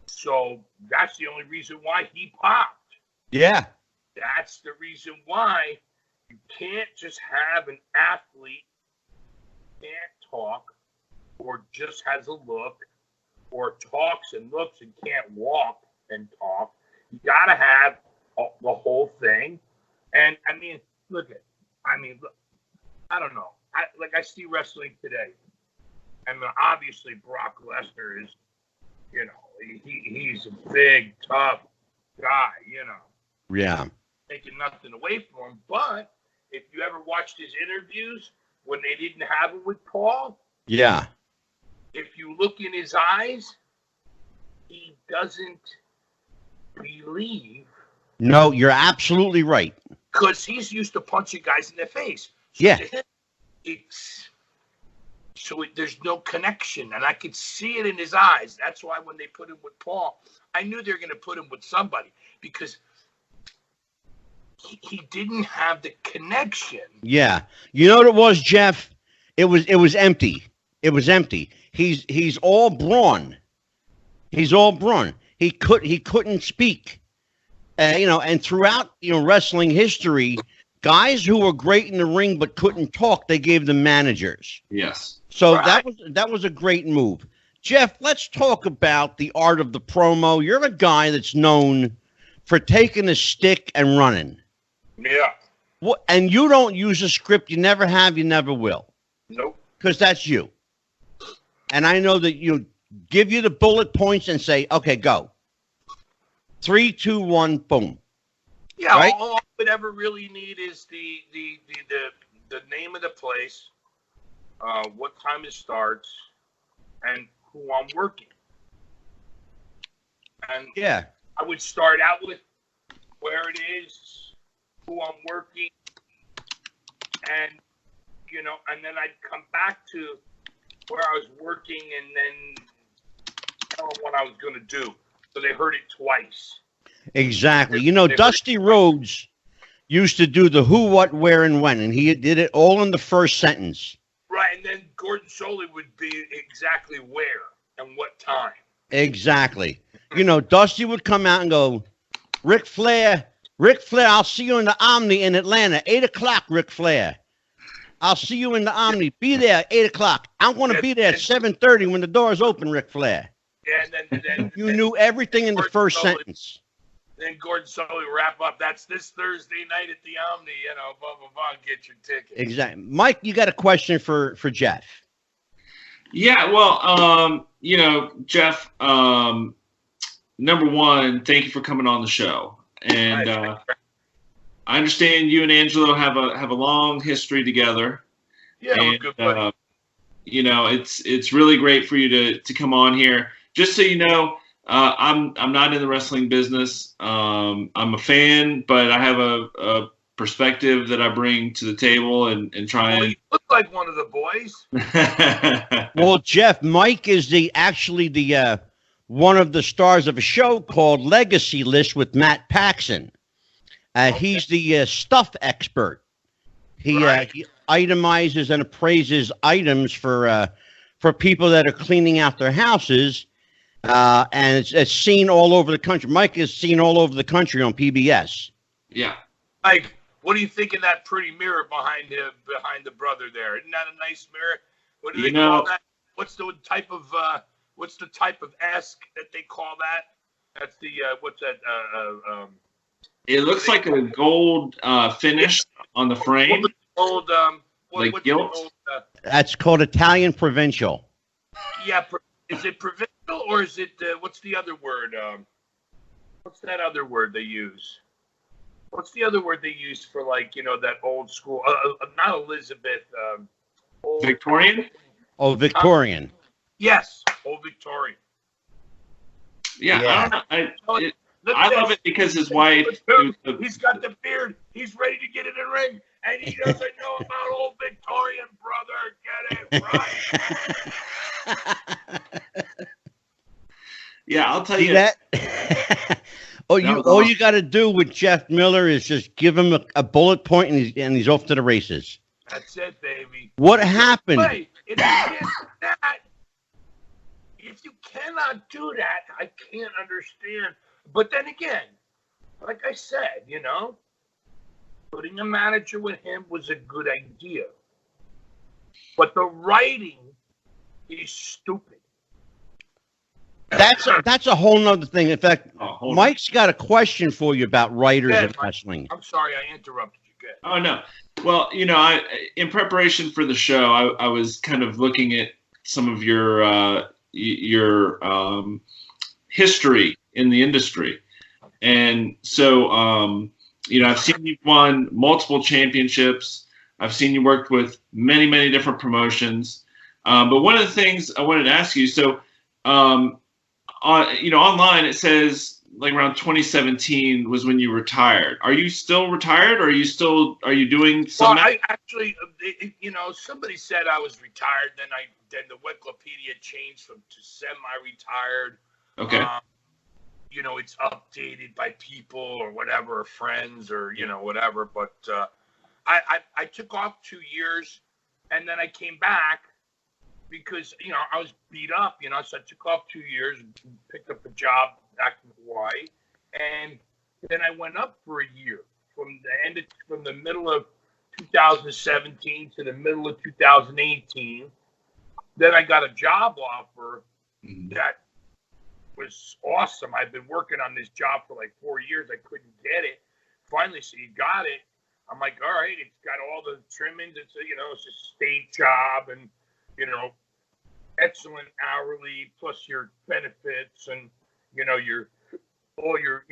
Speaker 3: So that's the only reason why he popped.
Speaker 1: Yeah.
Speaker 3: That's the reason why you can't just have an athlete can't talk or just has a look or talks and looks and can't walk and talk. You got to have the whole thing. And look, I don't know. I see wrestling today. I mean, obviously Brock Lesnar is, he's a big, tough guy, you know.
Speaker 1: Yeah.
Speaker 3: Taking nothing away from him. But if you ever watched his interviews when they didn't have him with Paul,
Speaker 1: Yeah.
Speaker 3: if you look in his eyes, he doesn't believe.
Speaker 1: No, you're absolutely right.
Speaker 3: Because he's used to punching guys in the face. So
Speaker 1: Yeah.
Speaker 3: to him, there's no connection, and I could see it in his eyes. That's why when they put him with Paul, I knew they were going to put him with somebody because he didn't have the connection.
Speaker 1: Yeah. You know what it was, Jeff? It was empty. It was empty. He's all brawn. He's all brawn. He couldn't speak. And throughout wrestling history, guys who were great in the ring but couldn't talk, they gave them managers.
Speaker 2: Yes.
Speaker 1: So
Speaker 3: Right.
Speaker 1: that was a great move. Jeff, let's talk about the art of the promo. You're a guy that's known for taking a stick and running.
Speaker 3: Yeah.
Speaker 1: And you don't use a script. You never have. You never will.
Speaker 3: Nope.
Speaker 1: Because that's you. And I know that you give you the bullet points and say, okay, go. 3, 2, 1, boom.
Speaker 3: Yeah.
Speaker 1: Right?
Speaker 3: All I would ever really need is the name of the place, what time it starts, and who I'm working. And
Speaker 1: Yeah.
Speaker 3: I would start out with where it is, who I'm working, and and then I'd come back to where I was working and then tell them what I was going to do. So they heard it twice.
Speaker 1: Exactly. Dusty Rhodes used to do the who, what, where, and when, and he did it all in the first sentence.
Speaker 3: Right, and then Gordon Solie would be exactly where and what time.
Speaker 1: Exactly. Dusty would come out and go, Ric Flair, I'll see you in the Omni in Atlanta, 8 o'clock, Ric Flair. I'll see you in the Omni. Be there at 8 o'clock. I'm going to be there at 7:30 when the doors open, Ric Flair.
Speaker 3: Yeah, and then
Speaker 1: You knew everything in the first
Speaker 3: Gordon Solie-
Speaker 1: sentence.
Speaker 3: Then Gordon Solie wrap up. That's this Thursday night at the Omni. Blah blah blah. Get your ticket.
Speaker 1: Exactly. Mike, you got a question for Jeff?
Speaker 2: Yeah, well, Jeff, number one, thank you for coming on the show. And I understand you and Angelo have a long history together.
Speaker 3: Yeah,
Speaker 2: and,
Speaker 3: we're good buddies.
Speaker 2: It's really great for you to come on here. Just so you know, I'm not in the wrestling business. I'm a fan, but I have a perspective that I bring to the table and try
Speaker 3: Well,
Speaker 2: and.
Speaker 3: you look like one of the boys.
Speaker 1: Well, Jeff, Mike is the one of the stars of a show called Legacy List with Matt Paxson. He's the stuff expert. He itemizes and appraises items for people that are cleaning out their houses, and it's seen all over the country. Mike is seen all over the country on PBS.
Speaker 2: Yeah.
Speaker 3: Like, what do you think of that pretty mirror behind the brother there? Isn't that a nice mirror? What do they call that? What's the type of ask that they call that? That's the what's that?
Speaker 2: It looks like a gold finish on the frame.
Speaker 3: Old
Speaker 2: like
Speaker 3: what's
Speaker 2: gilt?
Speaker 3: the old,
Speaker 1: That's called Italian Provincial.
Speaker 3: yeah, is it provincial or is it what's the other word? What's that other word they use? What's the other word they use for that old school? Not Elizabeth. Old,
Speaker 2: Victorian?
Speaker 1: Oh, Victorian.
Speaker 3: Yes, old Victorian.
Speaker 2: Yeah. I don't know. I love it because his wife.
Speaker 3: He's got the beard. He's ready to get in the ring, and he doesn't know about old Victorian, brother. Get it right.
Speaker 2: Yeah, I'll tell
Speaker 1: See
Speaker 2: you
Speaker 1: that. All you got to do with Jeff Miller is just give him a bullet point, and he's off to the races.
Speaker 3: That's it, baby.
Speaker 1: What happened?
Speaker 3: Wait, if you cannot do that, I can't understand. But then again, like I said, putting a manager with him was a good idea. But the writing is stupid.
Speaker 1: That's a whole nother thing. In fact, Mike's got a question for you about writers in wrestling.
Speaker 3: I'm sorry I interrupted you. Good.
Speaker 2: Oh, no. Well, in preparation for the show, I was kind of looking at some of your history in the industry. And so, I've seen you won multiple championships. I've seen you worked with many, many different promotions. But one of the things I wanted to ask you, so, online it says like around 2017 was when you retired. Are you still retired, or are you doing some?
Speaker 3: Well, I actually, somebody said I was retired. Then the Wikipedia changed to semi-retired.
Speaker 2: Okay.
Speaker 3: It's updated by people or whatever, or friends or whatever. But I took off 2 years, and then I came back because I was beat up. So I took off 2 years, picked up a job back in Hawaii, and then I went up for a year from the middle of 2017 to the middle of 2018. Then I got a job offer that was awesome. I've been working on this job for like 4 years. I couldn't get it. Finally, so you got it. I'm like, all right, it's got all the trimmings. It's a state job, and excellent hourly plus your benefits, and your whatever,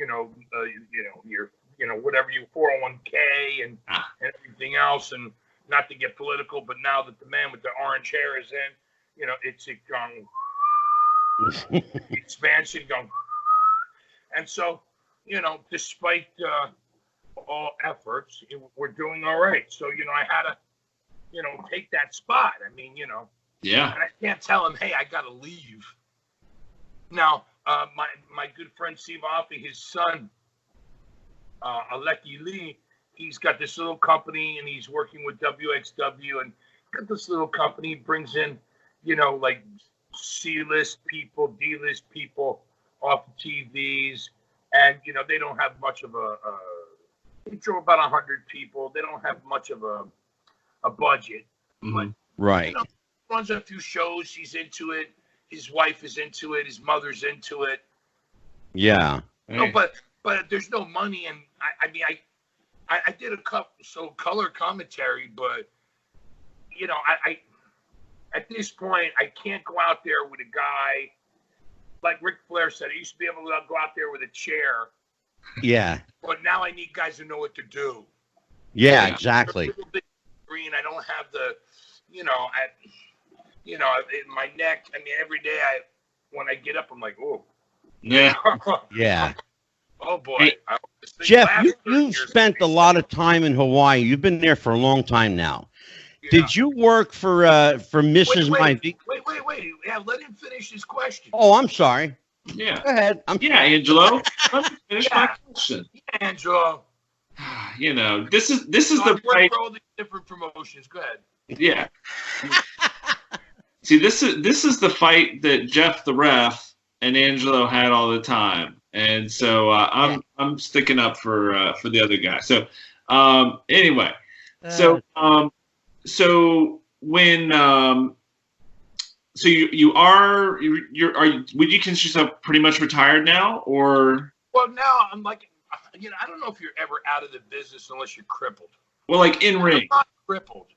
Speaker 3: your 401k and everything else. And not to get political, but now that the man with the orange hair is in, it's gone expansion going. And so, despite all efforts, we're doing all right. So, I had to, take that spot. I mean,
Speaker 2: Yeah.
Speaker 3: And I can't tell him, hey, I got to leave. Now, my good friend Steve Offey, his son, Aleki Lee, he's got this little company, and he's working with WXW, and got this little company, brings in, like C-list people, D-list people off the TVs, and they don't have much of they draw about 100 people. They don't have much of a budget, but
Speaker 1: Right.
Speaker 3: Runs a few shows. He's into it. His wife is into it. His mother's into it.
Speaker 1: Yeah.
Speaker 3: But there's no money, and I did a color commentary, but I at this point I can't go out there with a guy like Ric Flair said. I used to be able to go out there with a chair.
Speaker 1: Yeah.
Speaker 3: But now I need guys who know what to do.
Speaker 1: Yeah, exactly.
Speaker 3: Green. I don't have the, in my neck. I mean, every day when I get up, I'm like, oh.
Speaker 2: Yeah.
Speaker 1: Yeah.
Speaker 3: Oh boy.
Speaker 2: Hey,
Speaker 1: Jeff, you've spent a lot of time in Hawaii. You've been there for a long time now.
Speaker 3: Yeah.
Speaker 1: Did you work for Mrs.
Speaker 3: Wait. Yeah, let him finish his question.
Speaker 1: Oh, I'm sorry.
Speaker 2: Yeah.
Speaker 1: Go ahead.
Speaker 2: Angelo. Let me finish my question.
Speaker 3: Yeah, Angelo.
Speaker 2: This is
Speaker 3: So
Speaker 2: the
Speaker 3: I work
Speaker 2: fight.
Speaker 3: for all these different promotions. Go ahead.
Speaker 2: Yeah. See, this is the fight that Jeff the ref and Angelo had all the time, and so I'm sticking up for the other guy. So anyway, so when so would you consider yourself pretty much retired now, or?
Speaker 3: Well, now I'm like, I don't know if you're ever out of the business unless you're crippled.
Speaker 2: Well, like in ring.
Speaker 3: I'm not crippled,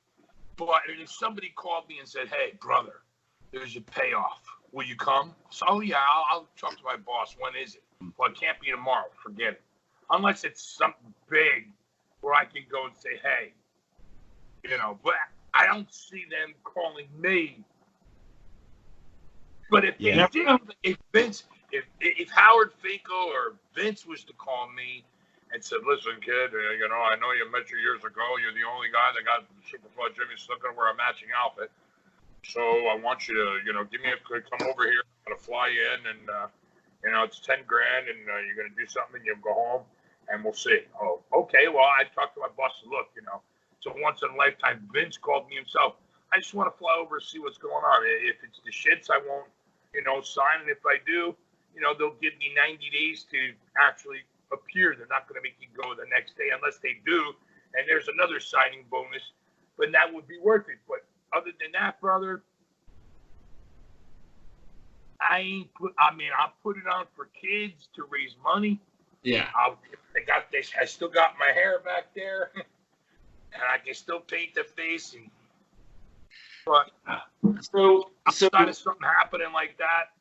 Speaker 3: but if somebody called me and said, "Hey, brother, there's a payoff. Will you come?" So, oh yeah, I'll talk to my boss. When is it? Well, it can't be tomorrow. Forget it. Unless it's something big where I can go and say, "Hey," But I don't see them calling me. But if they did, if Howard Finkel or Vince was to call me and said, "Listen, kid, I know you met you years ago. You're the only guy that got Superfly Jimmy Snuka to wear a matching outfit. So I want you to, come over here. I'm going to fly in, and, it's $10,000, and you're going to do something, and you'll go home, and we'll see." Oh, okay. Well, I talked to my boss. Look, it's a once-in-a-lifetime. Vince called me himself. I just want to fly over and see what's going on. If it's the shits, I won't, sign. And if I do, they'll give me 90 days to actually appear. They're not going to make you go the next day unless they do. And there's another signing bonus, but that would be worth it. But other than that, brother, I'll put it on for kids to raise money.
Speaker 2: Yeah.
Speaker 3: I still got my hair back there, and I can still paint the face. But
Speaker 2: So
Speaker 3: outside of something happening like that,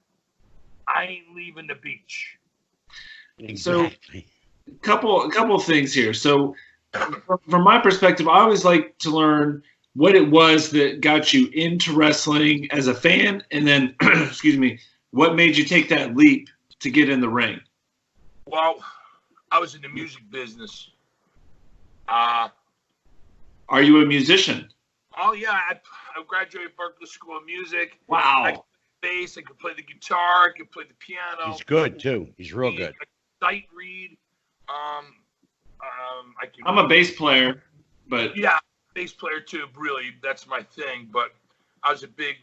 Speaker 3: I ain't leaving the beach.
Speaker 1: Exactly.
Speaker 2: So, couple of things here. So, from my perspective, I always like to learn what it was that got you into wrestling as a fan, and then, excuse me, what made you take that leap to get in the ring?
Speaker 3: Well, I was in the music business.
Speaker 2: Are you a musician?
Speaker 3: Oh yeah, I graduated Berklee School of Music.
Speaker 2: Wow.
Speaker 3: I could play bass. I could play the guitar. I could play the piano.
Speaker 1: He's good too. He's real good.
Speaker 3: Sight read.
Speaker 2: I'm a bass player, but
Speaker 3: yeah, bass player too. Really, that's my thing. But I was a big.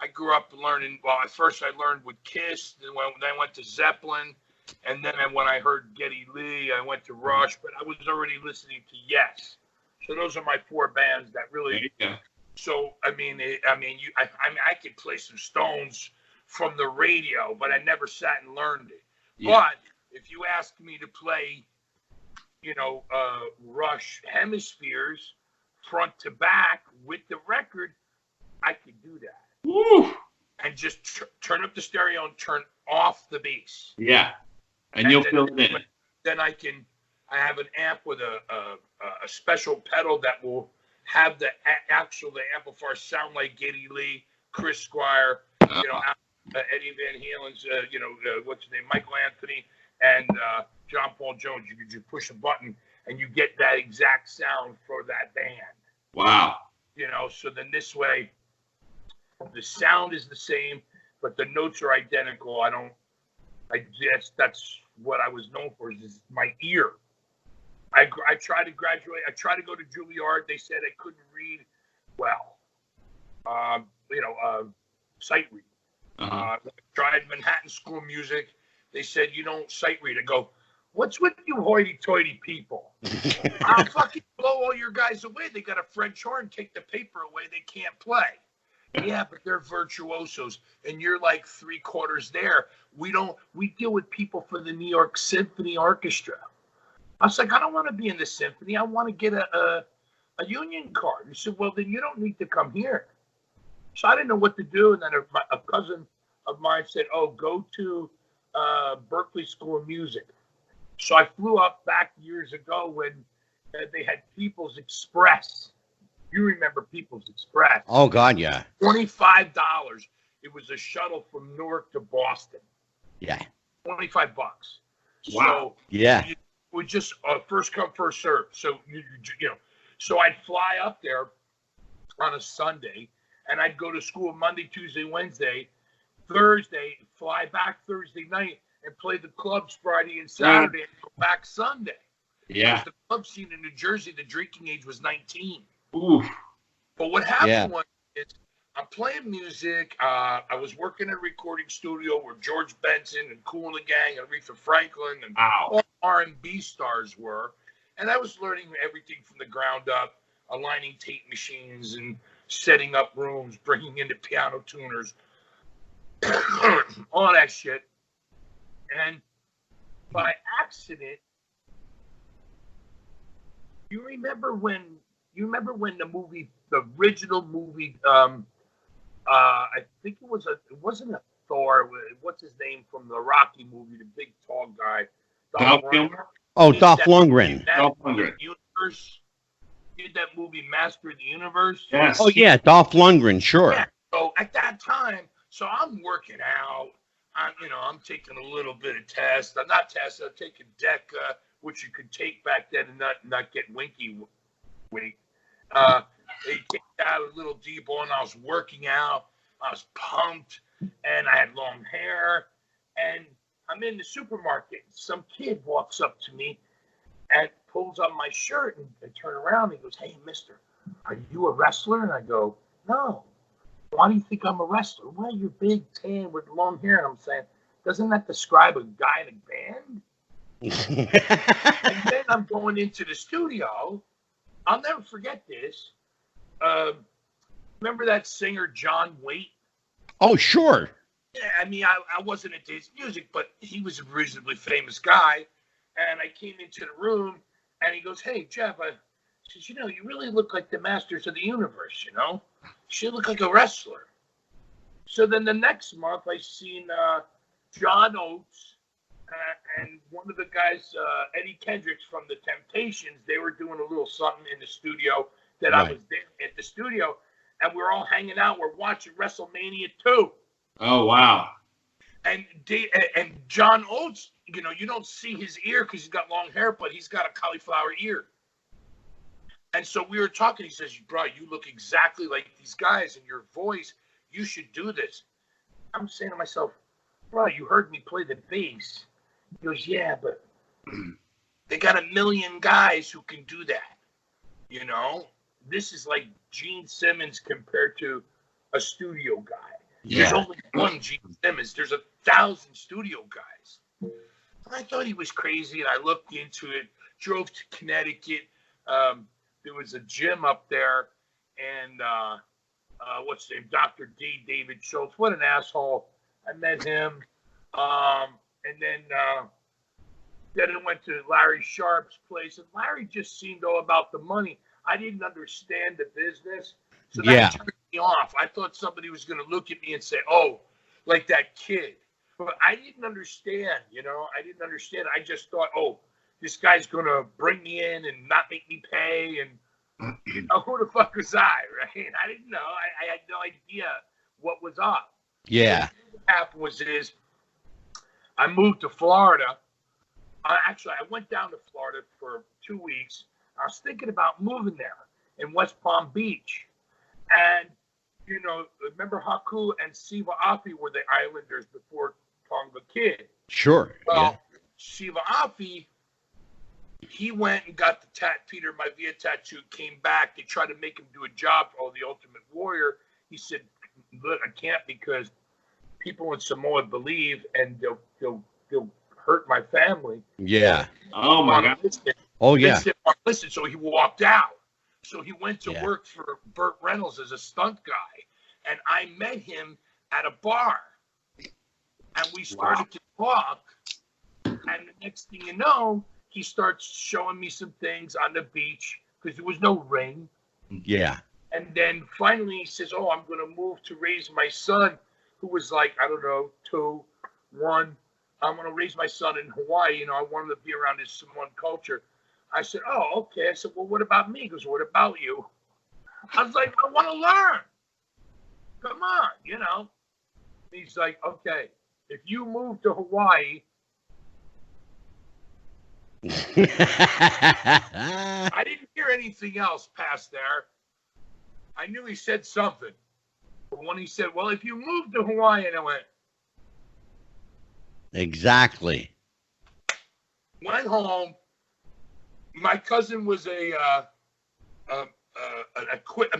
Speaker 3: I grew up learning. Well, at first I learned with Kiss. Then I went to Zeppelin, and then when I heard Geddy Lee, I went to Rush. But I was already listening to Yes. So those are my 4 bands that really.
Speaker 2: yeah.
Speaker 3: So I could play some Stones from the radio, but I never sat and learned it.
Speaker 2: Yeah.
Speaker 3: But if you ask me to play, Rush Hemispheres front to back with the record, I could do that.
Speaker 2: Woo.
Speaker 3: And just turn up the stereo and turn off the bass.
Speaker 2: Yeah. And you'll feel it in.
Speaker 3: Then I have an amp with a special pedal that will have the amplifier sound like Geddy Lee, Chris Squire, Eddie Van Halen's, what's his name, Michael Anthony, and John Paul Jones. You could just push a button and you get that exact sound for that band.
Speaker 2: Wow.
Speaker 3: So then this way, the sound is the same, but the notes are identical. That's what I was known for, is my ear. I tried to graduate. I tried to go to Juilliard. They said I couldn't read well. Sight read. I tried Manhattan School of Music. They said, you don't sight read. I go, what's with you hoity-toity people? I'll fucking blow all your guys away. They got a French horn, take the paper away. They can't play. Yeah, but they're virtuosos, and you're like 3/4 there. We deal with people for the New York Symphony Orchestra. I was like, I don't want to be in the symphony. I want to get a union card. He said, well, then you don't need to come here. So I didn't know what to do, and then a cousin of mine said, oh, go to Berklee School of Music. So I flew up back years ago when they had People's Express. You remember People's Express?
Speaker 1: Oh God, yeah.
Speaker 3: $25. It was a shuttle from Newark to Boston.
Speaker 1: Yeah.
Speaker 3: $25.
Speaker 2: Wow.
Speaker 3: So
Speaker 1: Yeah.
Speaker 3: it was just first come, first serve. So so I'd fly up there on a Sunday, and I'd go to school Monday, Tuesday, Wednesday, Thursday, fly back Thursday night, and play the clubs Friday and Saturday, and go back Sunday.
Speaker 2: Yeah.
Speaker 3: Because the club scene in New Jersey, the drinking age was 19.
Speaker 2: Ooh.
Speaker 3: But what happened was, I'm playing music. I was working at a recording studio where George Benson and Kool and the Gang and Aretha Franklin and all R&B stars were. And I was learning everything from the ground up, aligning tape machines and setting up rooms, bringing in the piano tuners, all that shit. And by accident, you remember when the original movie, I think it wasn't a Thor. What's his name from the Rocky movie? The big tall guy.
Speaker 1: Dolph Lundgren.
Speaker 2: Dolph Lundgren.
Speaker 3: Universe. Did that movie Master of the Universe?
Speaker 2: Yes.
Speaker 1: Oh yeah, Dolph Lundgren, sure.
Speaker 3: Yeah. So at that time, I'm working out. I'm taking a little bit of test. I'm not testing. I'm taking DECA, which you could take back then and not get winky. They kicked out a little deep on. I was working out. I was pumped, and I had long hair. And I'm in the supermarket. Some kid walks up to me and pulls on my shirt, and I turn around. And he goes, "Hey, mister, are you a wrestler?" And I go, "No." "Why do you think I'm a wrestler?" "Well, you're big, tan, with long hair." And I'm saying, doesn't that describe a guy in a band? And then I'm going into the studio. I'll never forget this. Remember that singer John Waite?
Speaker 1: Oh, sure.
Speaker 3: Yeah, I wasn't into his music, but he was a reasonably famous guy. And I came into the room, and he goes, "Hey, Jeff," he says, "you really look like the Masters of the Universe, You should look like a wrestler." So then the next month, I seen John Oates and one of the guys, Eddie Kendricks from the Temptations. They were doing a little something in the studio that I was there at the studio, and we're all hanging out. We're watching WrestleMania 2.
Speaker 2: Oh, wow.
Speaker 3: And John Oates, you know, you don't see his ear because he's got long hair, but he's got a cauliflower ear. And so we were talking. He says, bro, you look exactly like these guys in your voice. You should do this. I'm saying to myself, bro, you heard me play the bass. He goes, yeah, but they got a million guys who can do that. You know, this is like Gene Simmons compared to a studio guy.
Speaker 2: Yeah.
Speaker 3: There's only one Gene Simmons. There's 1,000 studio guys. And I thought he was crazy, and I looked into it, drove to Connecticut. There was a gym up there, and what's his name? Dr. D, David Schultz. What an asshole. I met him. And then I went to Larry Sharp's place, and Larry just seemed all about the money. I didn't understand the business, so that turned me off. I thought somebody was going to look at me and say, oh, like that kid. But I didn't understand, you know. I didn't understand. I just thought, oh, this guy's going to bring me in and not make me pay, and you know, who the fuck was I, right? I didn't know. I had no idea what was up.
Speaker 1: Yeah.
Speaker 3: What happened was I moved to Florida. Actually, I went down to Florida for 2 weeks. I was thinking about moving there in West Palm Beach. And, you know, remember Haku and Siva Afi were the Islanders before Tonga Kid.
Speaker 1: Sure.
Speaker 3: Well, Siva Afi, he went and got the Peter Maivia tattoo, came back. They tried to make him do a job for the Ultimate Warrior. He said, look, I can't because people in Samoa believe, and they'll hurt my family.
Speaker 1: Yeah.
Speaker 2: Oh my God.
Speaker 1: Oh yeah.
Speaker 3: Listen, so he walked out. So he went to work for Burt Reynolds as a stunt guy, and I met him at a bar, and we started to talk. And the next thing you know, he starts showing me some things on the beach because there was no ring.
Speaker 1: Yeah.
Speaker 3: And then finally he says, oh, I'm going to move to raise my son, who was like, I don't know, 2, 1. I'm going to raise my son in Hawaii. You know, I want him to be around his Samoan culture. I said, oh, okay. I said, well, what about me? He goes, what about you? I was like, I want to learn. Come on, you know. He's like, okay, if you move to Hawaii. I didn't hear anything else past there. I knew he said something. But when he said, well, if you move to Hawaii, and I went.
Speaker 1: Exactly.
Speaker 3: Went home. My cousin was a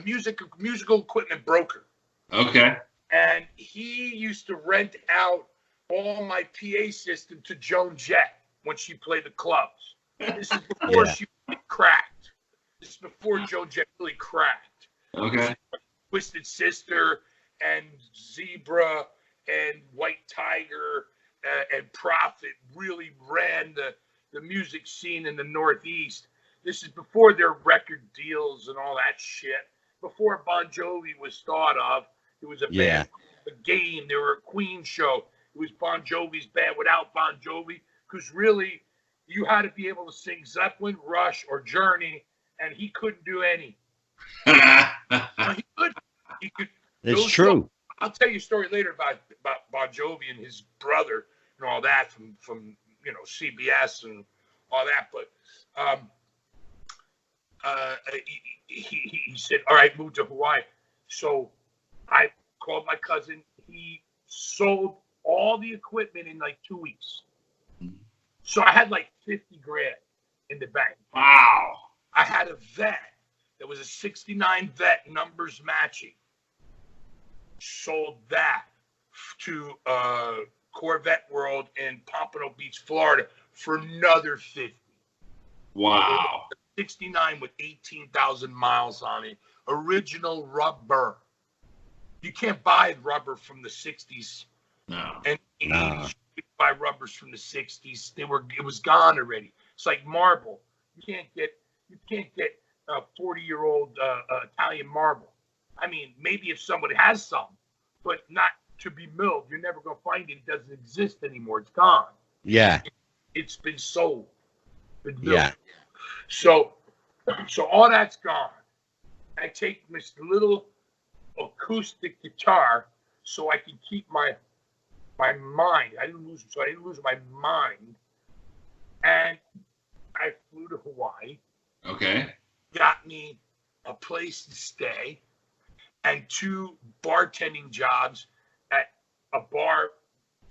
Speaker 3: musical equipment broker.
Speaker 2: Okay.
Speaker 3: And he used to rent out all my PA system to Joan Jett when she played the clubs. This is before she really cracked. This is before Joan Jett really cracked.
Speaker 2: Okay.
Speaker 3: Twisted Sister and Zebra and White Tiger and Prophet really ran the music scene in the Northeast. This is before their record deals and all that shit. Before Bon Jovi was thought of. It was a band, a game. They were a Queen show. It was Bon Jovi's band without Bon Jovi. Because really, you had to be able to sing Zeppelin, Rush, or Journey, and he couldn't do any. No, he could. He could.
Speaker 1: It's true.
Speaker 3: I'll tell you a story later about Bon Jovi and his brother and all that from you know, CBS and all that. But he said, all right, move to Hawaii. So I called my cousin. He sold all the equipment in like 2 weeks. So I had like 50 grand in the bank.
Speaker 2: Wow.
Speaker 3: I had a vet. There was a 69 vet, numbers matching. Sold that to Corvette World in Pompano Beach, Florida for another 50.
Speaker 2: Wow.
Speaker 3: 69 with 18,000 miles on it. Original rubber. You can't buy rubber from the 60s.
Speaker 2: No.
Speaker 3: And 80s. You could buy rubbers from the 60s. It was gone already. It's like marble. You can't get a 40-year-old Italian marble. I mean, maybe if somebody has some, but not to be milled. You're never going to find it. It doesn't exist anymore. It's gone.
Speaker 1: Yeah.
Speaker 3: It's been sold. Been milled.
Speaker 1: Yeah.
Speaker 3: So all that's gone. I take this little acoustic guitar so I can keep my mind. I didn't lose my mind. And I flew to Hawaii.
Speaker 2: Okay.
Speaker 3: Got me a place to stay and 2 bartending jobs at a bar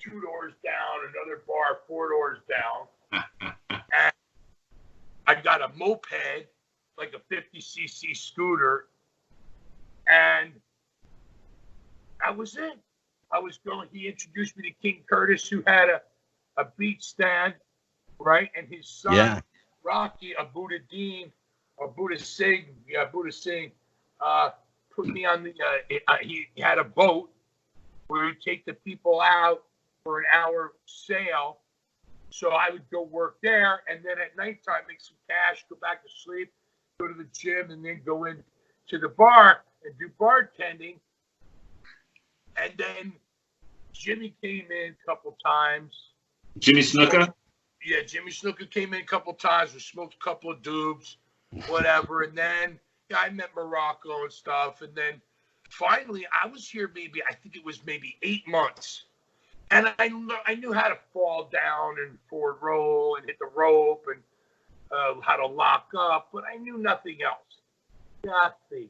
Speaker 3: 2 doors down, another bar 4 doors down. And I got a moped, like a 50cc scooter, and that was it. He introduced me to King Curtis, who had a beach stand, right? And his son, Rocky, Buddha Singh, put me on the, he had a boat where he'd take the people out for an hour sail. So I would go work there, and then at nighttime make some cash, go back to sleep, go to the gym, and then go in to the bar and do bartending. And then Jimmy came in a couple times.
Speaker 2: Jimmy Snuka?
Speaker 3: Yeah, Jimmy Snuka came in a couple times. We smoked a couple of doobs, whatever. And then I met Morocco and stuff. And then finally, I was here I think it was maybe 8 months. And I knew how to fall down and forward roll and hit the rope and how to lock up, but I knew nothing else. Nothing.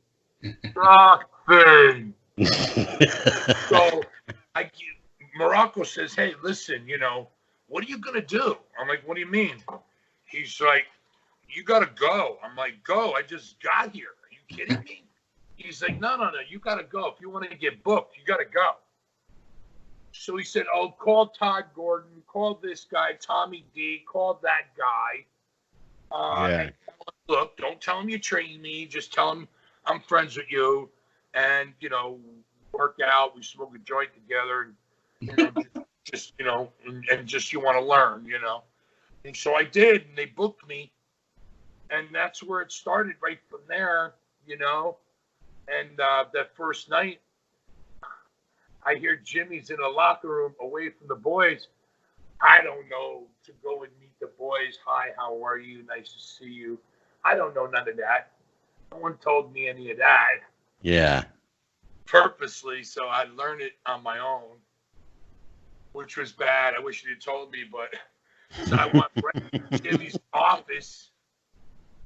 Speaker 3: So Morocco says, hey, listen, what are you going to do? I'm like, what do you mean? He's like, you got to go. I'm like, go. I just got here. Are you kidding me? He's like, no. You got to go. If you want to get booked, you got to go. So he said, oh, call Todd Gordon, call this guy, Tommy D, call that guy. And look, don't tell him you train me. Just tell him I'm friends with you. And, work out. We smoke a joint together. And, just you want to learn, And so I did, and they booked me. And that's where it started right from there, And that first night, I hear Jimmy's in a locker room away from the boys. I don't know, to go and meet the boys. Hi, how are you? Nice to see you. I don't know none of that. No one told me any of that.
Speaker 1: Yeah.
Speaker 3: Purposely, so I learned it on my own, which was bad. I wish you'd told me, but so I went right to Jimmy's office,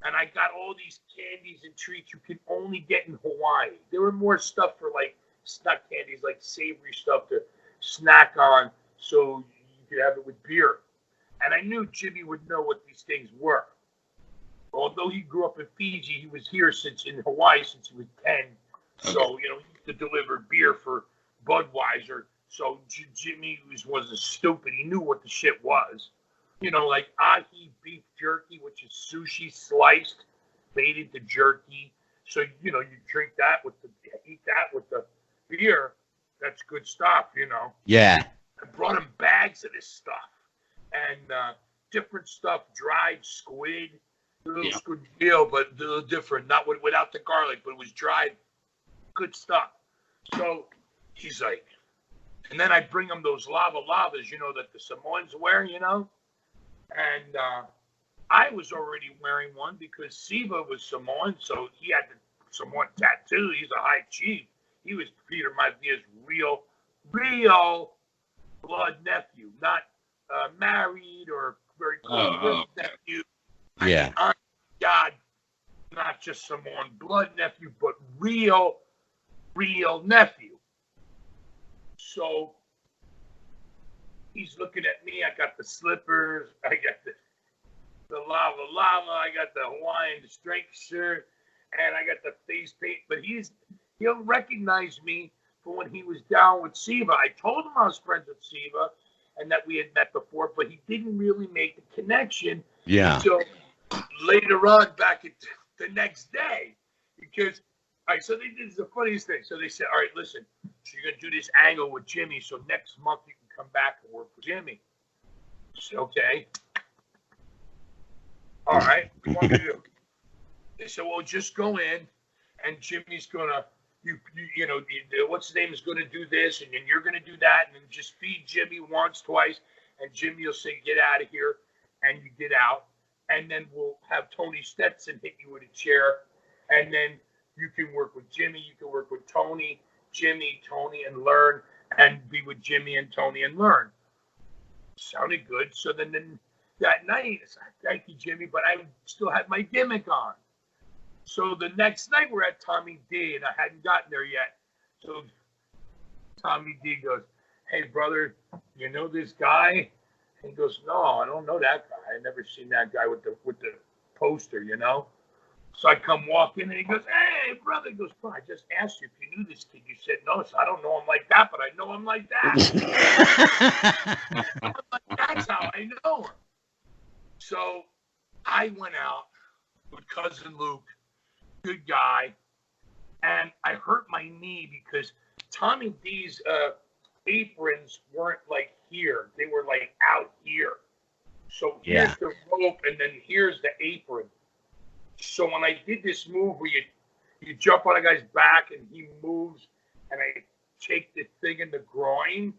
Speaker 3: and I got all these candies and treats you can only get in Hawaii. There were more stuff for like snack candies, like savory stuff to snack on, so you could have it with beer. And I knew Jimmy would know what these things were. Although he grew up in Fiji, he was here in Hawaii since he was 10. So, he used to deliver beer for Budweiser. So Jimmy wasn't stupid. He knew what the shit was. Like ahi beef jerky, which is sushi sliced, made into jerky. So, you drink that eat that with the beer. That's good stuff,
Speaker 1: Yeah.
Speaker 3: I brought him bags of this stuff and different stuff, dried squid, squid meal, but a little different, not without the garlic, but it was dried, good stuff. So he's like, and then I bring him those lavas, that the Samoans wear, and I was already wearing one because Siva was Samoan, so he had the Samoan tattoo. He's a high chief. He was Peter Maivia's real blood nephew, not married or very close nephew.
Speaker 1: Yeah.
Speaker 3: I mean, God, not just Samoan blood nephew, but real nephew. So he's looking at me. I got the slippers. I got the lava. I got the Hawaiian strength shirt, and I got the face paint. But he'll recognize me from when he was down with Siva. I told him I was friends with Siva and that we had met before, but he didn't really make the connection until later on, back at the next day. Because, all right, so they did the funniest thing. So they said, all right, listen, so you're going to do this angle with Jimmy, so next month you can come back and work with Jimmy. I said, okay. All right, what do you want me to do? They said, well, just go in, and Jimmy's going to what's his name is going to do this, and then you're going to do that, and then just feed Jimmy once, twice, and Jimmy will say, get out of here, and you get out, and then we'll have Tony Stetson hit you with a chair, and then you can work with Jimmy, you can work with Tony, Jimmy, Tony, and learn, and be with Jimmy and Tony and learn. Sounded good. So then that night, I said, thank you, Jimmy, but I still had my gimmick on. So the next night we're at Tommy D, and I hadn't gotten there yet. So Tommy D goes, hey, brother, you know this guy? And he goes, no, I don't know that guy. I never seen that guy with the poster, you know? So I come walk in, and he goes, hey, brother. He goes, bro, I just asked you if you knew this kid. You said no, so I don't know him like that, but I know him like that. That's how I know him. So I went out with Cousin Luke, good guy, and I hurt my knee because Tommy D's aprons weren't like here. They were like out here. So here's the rope, and then here's the apron. So when I did this move where you jump on a guy's back and he moves, and I take the thing in the groin,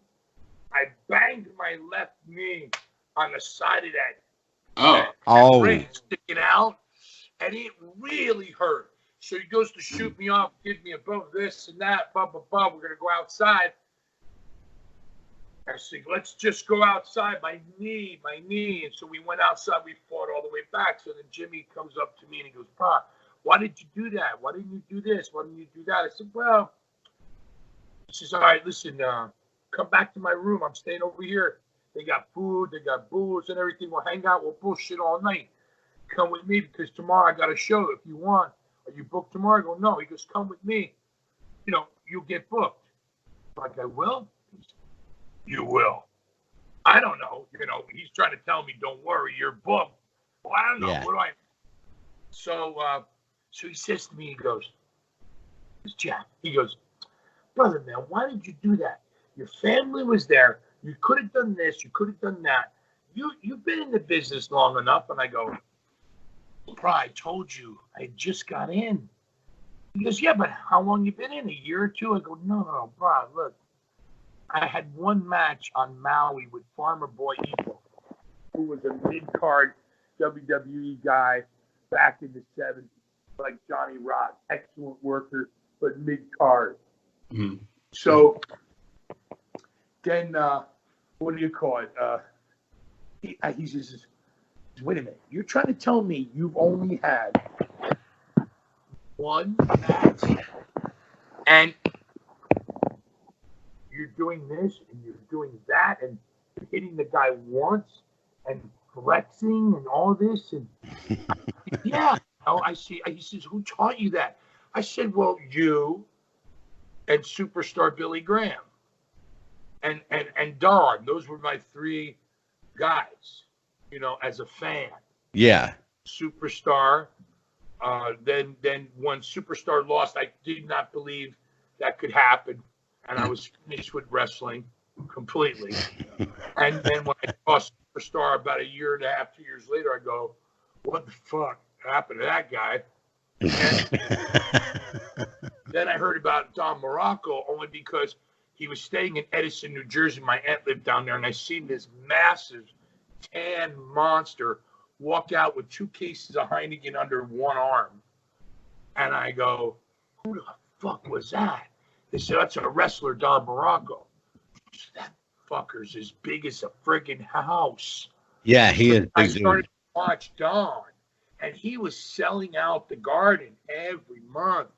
Speaker 3: I banged my left knee on the side of that ring sticking out, and it really hurt. So he goes to shoot me off, gives me above this and that, blah, blah, blah. We're going to go outside. I said, let's just go outside. My knee. And so we went outside. We fought all the way back. So then Jimmy comes up to me and he goes, Pa, why did you do that? Why didn't you do this? Why didn't you do that? I said, well, he says, all right, listen, come back to my room. I'm staying over here. They got food. They got booze and everything. We'll hang out. We'll bullshit all night. Come with me because tomorrow I got a show if you want. Are you booked tomorrow? I go, no. He goes, come with me. You'll get booked. I'm like, I will? You will. I don't know. He's trying to tell me, don't worry, you're booked. Well, I don't know. Yeah. What do I? So he says to me, he goes, Jack, he goes, brother, man, why did you do that? Your family was there. You could have done this. You could have done that. You've been in the business long enough. And I go, bro, I told you, I just got in. He goes, yeah, but how long you been in? A year or two? I go, no, bro, look. I had one match on Maui with Farmer Boy Eagle, who was a mid-card WWE guy back in the 70s, like Johnny Rock, excellent worker, but mid-card. Mm-hmm. So then, what do you call it? He says, wait a minute, you're trying to tell me you've only had one match and you're doing this and you're doing that and hitting the guy once and flexing and all this and yeah, I see. He says, who taught you that? I said, well, you and Superstar Billy Graham and Don. Those were my three guys, as a fan.
Speaker 1: Yeah.
Speaker 3: Superstar. Then when Superstar lost, I did not believe that could happen. And I was finished with wrestling completely. And then when I saw Superstar about a year and a half, 2 years later, I go, what the fuck happened to that guy? And then I heard about Don Morocco only because he was staying in Edison, New Jersey. My aunt lived down there, and I seen this massive tan monster walk out with 2 cases of Heineken under one arm. And I go, who the fuck was that? They said, that's a wrestler, Don Morocco. That fucker's as big as a friggin' house.
Speaker 1: Yeah, he is.
Speaker 3: I started to watch Don, and he was selling out the Garden every month.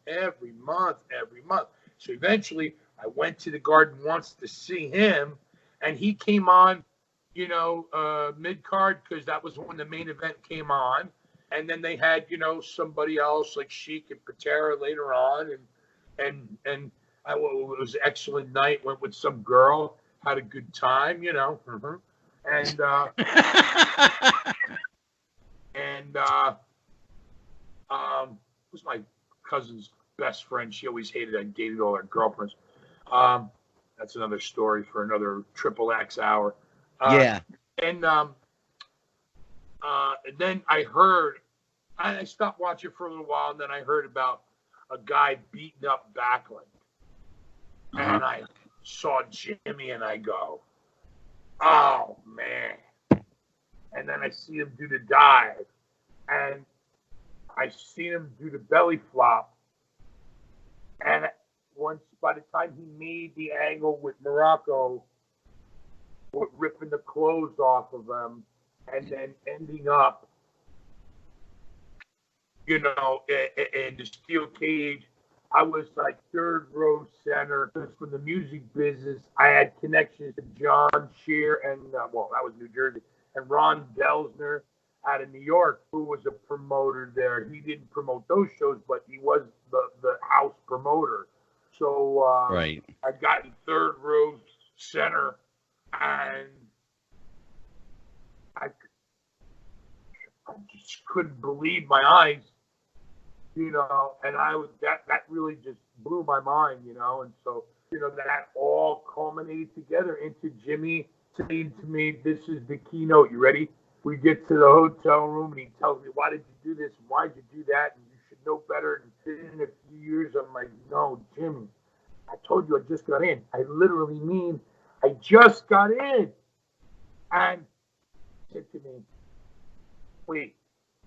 Speaker 3: So eventually, I went to the Garden once to see him, and he came on, mid-card, because that was when the main event came on. And then they had, somebody else like Sheik and Patera later on, and it was an excellent night. Went with some girl, had a good time, Mm-hmm. And was my cousin's best friend. She always hated I dated all her girlfriends. That's another story for another Triple X hour.
Speaker 1: Yeah.
Speaker 3: And then I heard. I stopped watching for a little while, and then I heard about a guy beating up Backlund. And I saw Jimmy and I go, oh, man. And then I see him do the dive. And I see him do the belly flop. And once, by the time he made the angle with Morocco, with ripping the clothes off of him, and then ending up, in the steel cage, I was like third row center. Because from the music business, I had connections to John Shear and, that was New Jersey, and Ron Delsner out of New York, who was a promoter there. He didn't promote those shows, but he was the house promoter. So
Speaker 1: right.
Speaker 3: I got in third row center, and I just couldn't believe my eyes, and I was that really just blew my mind, and so that all culminated together into Jimmy saying to me, "This is the keynote. You ready?" We get to the hotel room, and he tells me, "Why did you do this? Why did you do that? And you should know better." And in a few years, I'm like, "No, Jimmy, I told you I just got in. I literally mean I just got in." And he said to me, "Wait,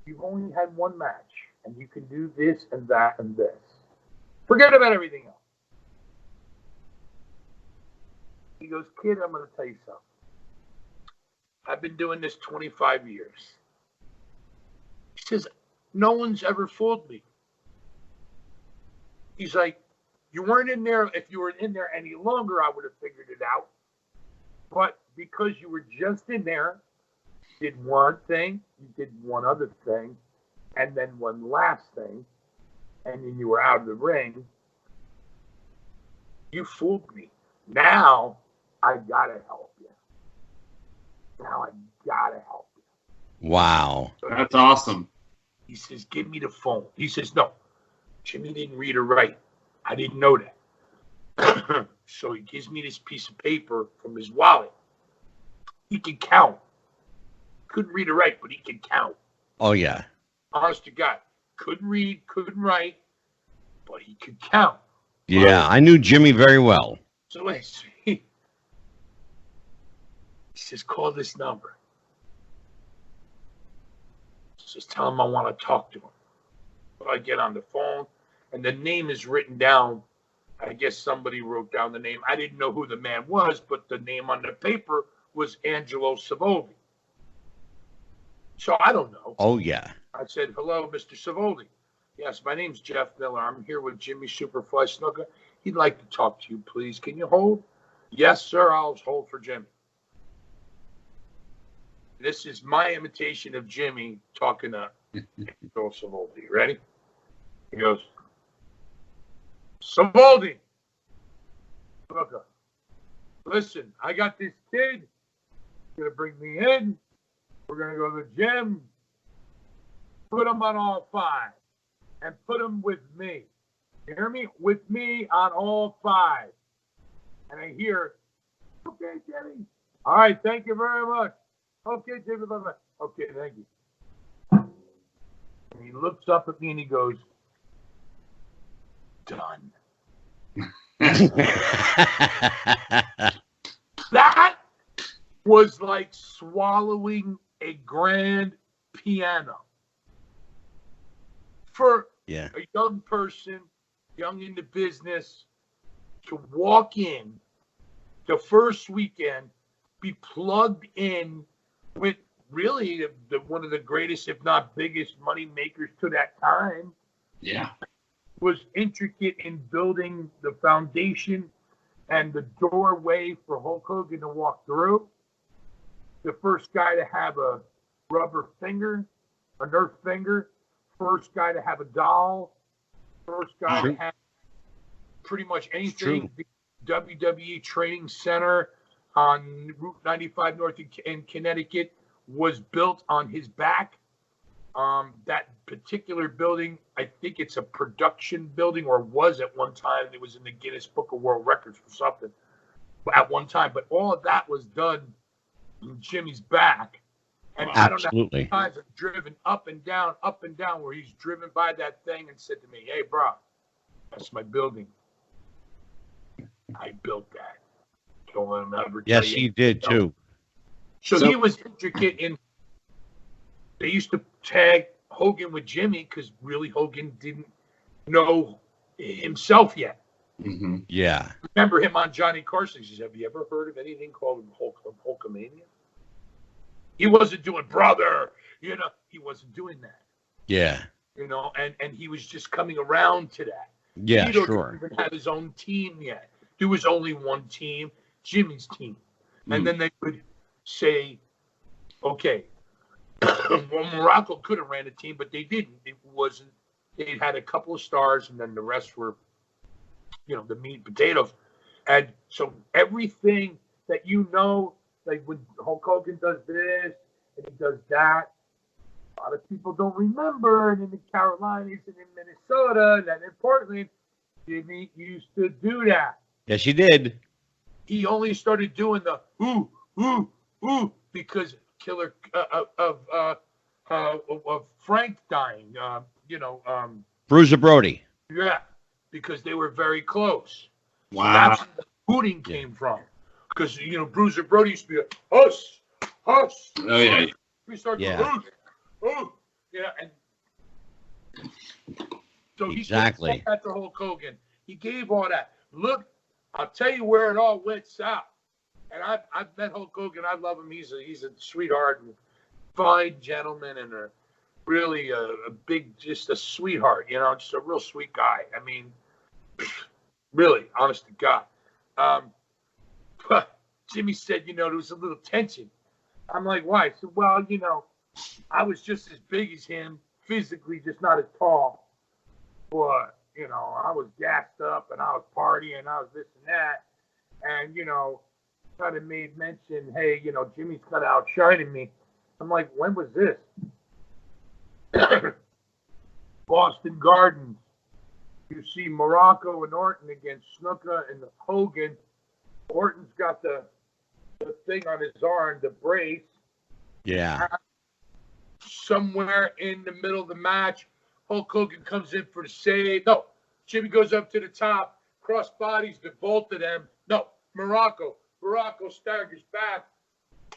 Speaker 3: you've only had one match, and you can do this and that and this. Forget about everything else." He goes, "Kid, I'm going to tell you something. I've been doing this 25 years. He says, no one's ever fooled me. He's like, you weren't in there. If you were in there any longer, I would have figured it out. But because you were just in there, you did one thing, you did one other thing, and then one last thing, and then you were out of the ring. You fooled me. Now I got to help you. Now I gotta help you."
Speaker 1: Wow.
Speaker 2: That's awesome.
Speaker 3: He says, "Give me the phone." He says, "No, Jimmy didn't read or write. I didn't know that." So he gives me this piece of paper from his wallet. He can count. Couldn't read or write, but he can count.
Speaker 1: Oh, yeah.
Speaker 3: Honest to God. Couldn't read, couldn't write, but he could count.
Speaker 1: Yeah, I knew Jimmy very well.
Speaker 3: So he says, "Call this number." He says, "Tell him I want to talk to him." So I get on the phone, and the name is written down. I guess somebody wrote down the name. I didn't know who the man was, but the name on the paper was Angelo Savoldi. So I don't know.
Speaker 1: Oh, yeah.
Speaker 3: I said, "Hello, Mr. Savoldi." "Yes, my name's Jeff Miller. I'm here with Jimmy Superfly Snuka. He'd like to talk to you, please. Can you hold?" "Yes, sir. I'll hold for Jimmy." This is my imitation of Jimmy talking to Angelo Savoldi. Ready? He goes, "Savoldi, look, listen, I got this kid. He's going to bring me in. We're going to go to the gym. Put him on all five. And put him with me. You hear me? With me on all five." And I hear, "Okay, Jimmy. All right, thank you very much. Okay, Jimmy, bye-bye. Okay, thank you." And he looks up at me and he goes, "Done." That was like swallowing a grand piano. For
Speaker 1: Yeah.
Speaker 3: a young person, young into business, to walk in the first weekend, be plugged in with really one of the greatest, if not biggest, money makers to that time.
Speaker 2: Yeah.
Speaker 3: Was intricate in building the foundation and the doorway for Hulk Hogan to walk through. The first guy to have a rubber finger, a Nerf finger. First guy to have a doll. First guy to have pretty much anything. The WWE Training Center on Route 95 North in Connecticut was built on his back. That particular building, I think it's a production building, or was at one time. It was in the Guinness Book of World Records or something at one time. But all of that was done in Jimmy's back. And I don't know how many times I've driven up and down, where he's driven by that thing and said to me, "Hey, bro,
Speaker 4: That's my building. I built that. Don't let him ever
Speaker 1: Yes,
Speaker 4: tell you.
Speaker 1: he did too.
Speaker 4: So he was intricate in. They used to tag Hogan with Jimmy because really Hogan didn't know himself yet.
Speaker 2: Mm-hmm.
Speaker 1: Yeah.
Speaker 4: Remember him on Johnny Carson? He says, "Have you ever heard of anything called Hulkamania?" He wasn't doing brother, you know. He wasn't doing that,
Speaker 1: Yeah.
Speaker 4: you know. And he was just coming around to that.
Speaker 1: Yeah,
Speaker 4: Tito
Speaker 1: sure.
Speaker 4: didn't even have his own team yet. There was only one team, Jimmy's team, and then they would say, "Okay." Well, Morocco could have ran a team, but they didn't. It wasn't. They had a couple of stars, and then the rest were, you know, the meat and potatoes. And so everything that you know, like when Hulk Hogan does this and he does that, a lot of people don't remember. And in the Carolinas and in Minnesota and in Portland, Jimmy used to do that.
Speaker 1: Yes, he did.
Speaker 4: He only started doing the ooh because Killer of Frank dying, you know,
Speaker 1: Bruiser Brody.
Speaker 4: yeah, because they were very close.
Speaker 2: Wow.
Speaker 4: That's where the hooting came from. Because, you know, Bruiser Brody used to be like, hush.
Speaker 2: Oh, yeah.
Speaker 4: We start
Speaker 1: Yeah.
Speaker 4: going, yeah, and so he
Speaker 1: Exactly.
Speaker 4: said to Hulk Hogan. He gave all that. Look, I'll tell you where it all went south. And I've met Hulk Hogan. I love him. He's a sweetheart and fine gentleman and a really a big, just a sweetheart, you know, just a real sweet guy. I mean, really, honest to God. But Jimmy said, you know, there was a little tension. I'm like, why? He said, well, you know, I was just as big as him, physically just not as tall. But, you know, I was gassed up and I was partying and I was this and that. And, you know, kind of made mention, hey, you know, Jimmy's kind of outshining me. I'm like, when was this? Boston Gardens. You see Morocco and Orton against Snuka and Hogan. Orton's got the thing on his arm, the brace.
Speaker 1: Yeah.
Speaker 4: Somewhere in the middle of the match, Hulk Hogan comes in for the save. No, Jimmy goes up to the top, cross bodies the both of them. No, Morocco staggers back.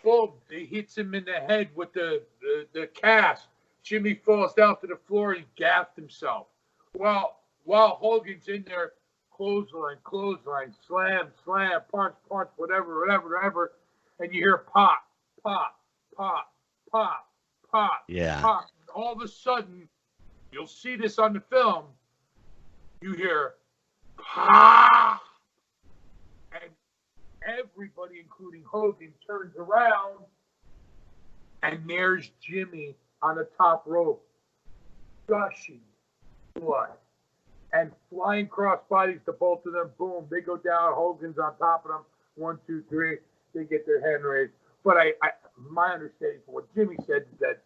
Speaker 4: Boom, he hits him in the head with the cast. Jimmy falls down to the floor and gaffed himself. Well, while Hogan's in there, clothesline, slam, punch, whatever, and you hear pop,
Speaker 1: Yeah.
Speaker 4: pop. And all of a sudden, you'll see this on the film, you hear pop, and everybody, including Hogan, turns around, and there's Jimmy on the top rope, gushing blood. And flying cross bodies to both of them. Boom, they go down. Hogan's on top of them. 1, 2, 3. They get their hand raised. But my understanding from what Jimmy said is that,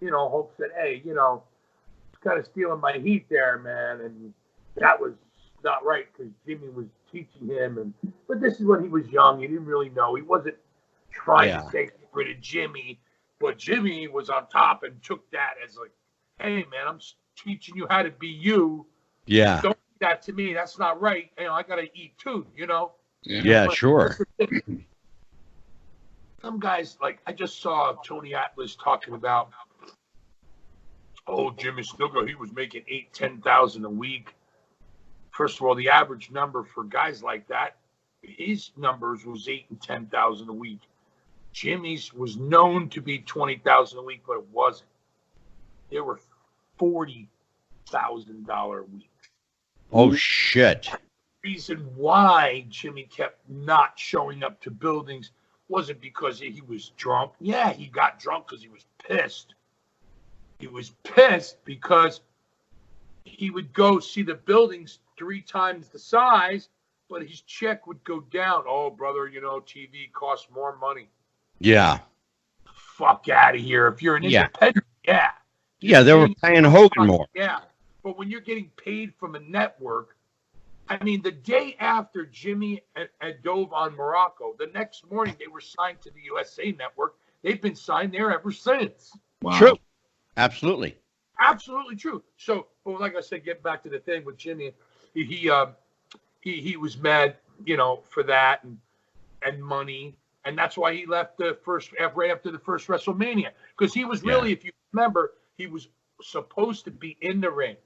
Speaker 4: you know, Hulk said, hey, you know, it's kind of stealing my heat there, man. And that was not right because Jimmy was teaching him. But this is when he was young. He didn't really know. He wasn't trying to say get rid of Jimmy. But Jimmy was on top and took that as like, hey, man, I'm teaching you how to be you.
Speaker 1: Yeah.
Speaker 4: Don't do that to me. That's not right. You know, I got to eat too, you know?
Speaker 1: Yeah,
Speaker 4: But
Speaker 1: sure.
Speaker 4: some guys, like, I just saw Tony Atlas talking about, Jimmy Snuka, he was making $8,000-$10,000 a week. First of all, the average number for guys like that, his numbers was $8,000 and $10,000 a week. Jimmy's was known to be $20,000 a week, but it wasn't. There were $40,000 a week.
Speaker 1: Oh, shit.
Speaker 4: Reason why Jimmy kept not showing up to buildings wasn't because he was drunk. Yeah, he got drunk because he was pissed. He was pissed because he would go see the buildings 3 times the size, but his check would go down. Oh, brother, you know, TV costs more money.
Speaker 1: Yeah.
Speaker 4: Fuck out of here. If you're an independent, yeah.
Speaker 1: Yeah, they were paying Hogan more.
Speaker 4: Yeah. But when you're getting paid from a network, I mean, the day after Jimmy had dove on Morocco, the next morning they were signed to the USA Network. They've been signed there ever since.
Speaker 2: Wow.
Speaker 1: True. Absolutely.
Speaker 4: Absolutely true. So, but like I said, getting back to the thing with Jimmy, he was mad, you know, for that and money, and that's why he left right after the first WrestleMania, because he was really, if you remember, he was supposed to be in the ring.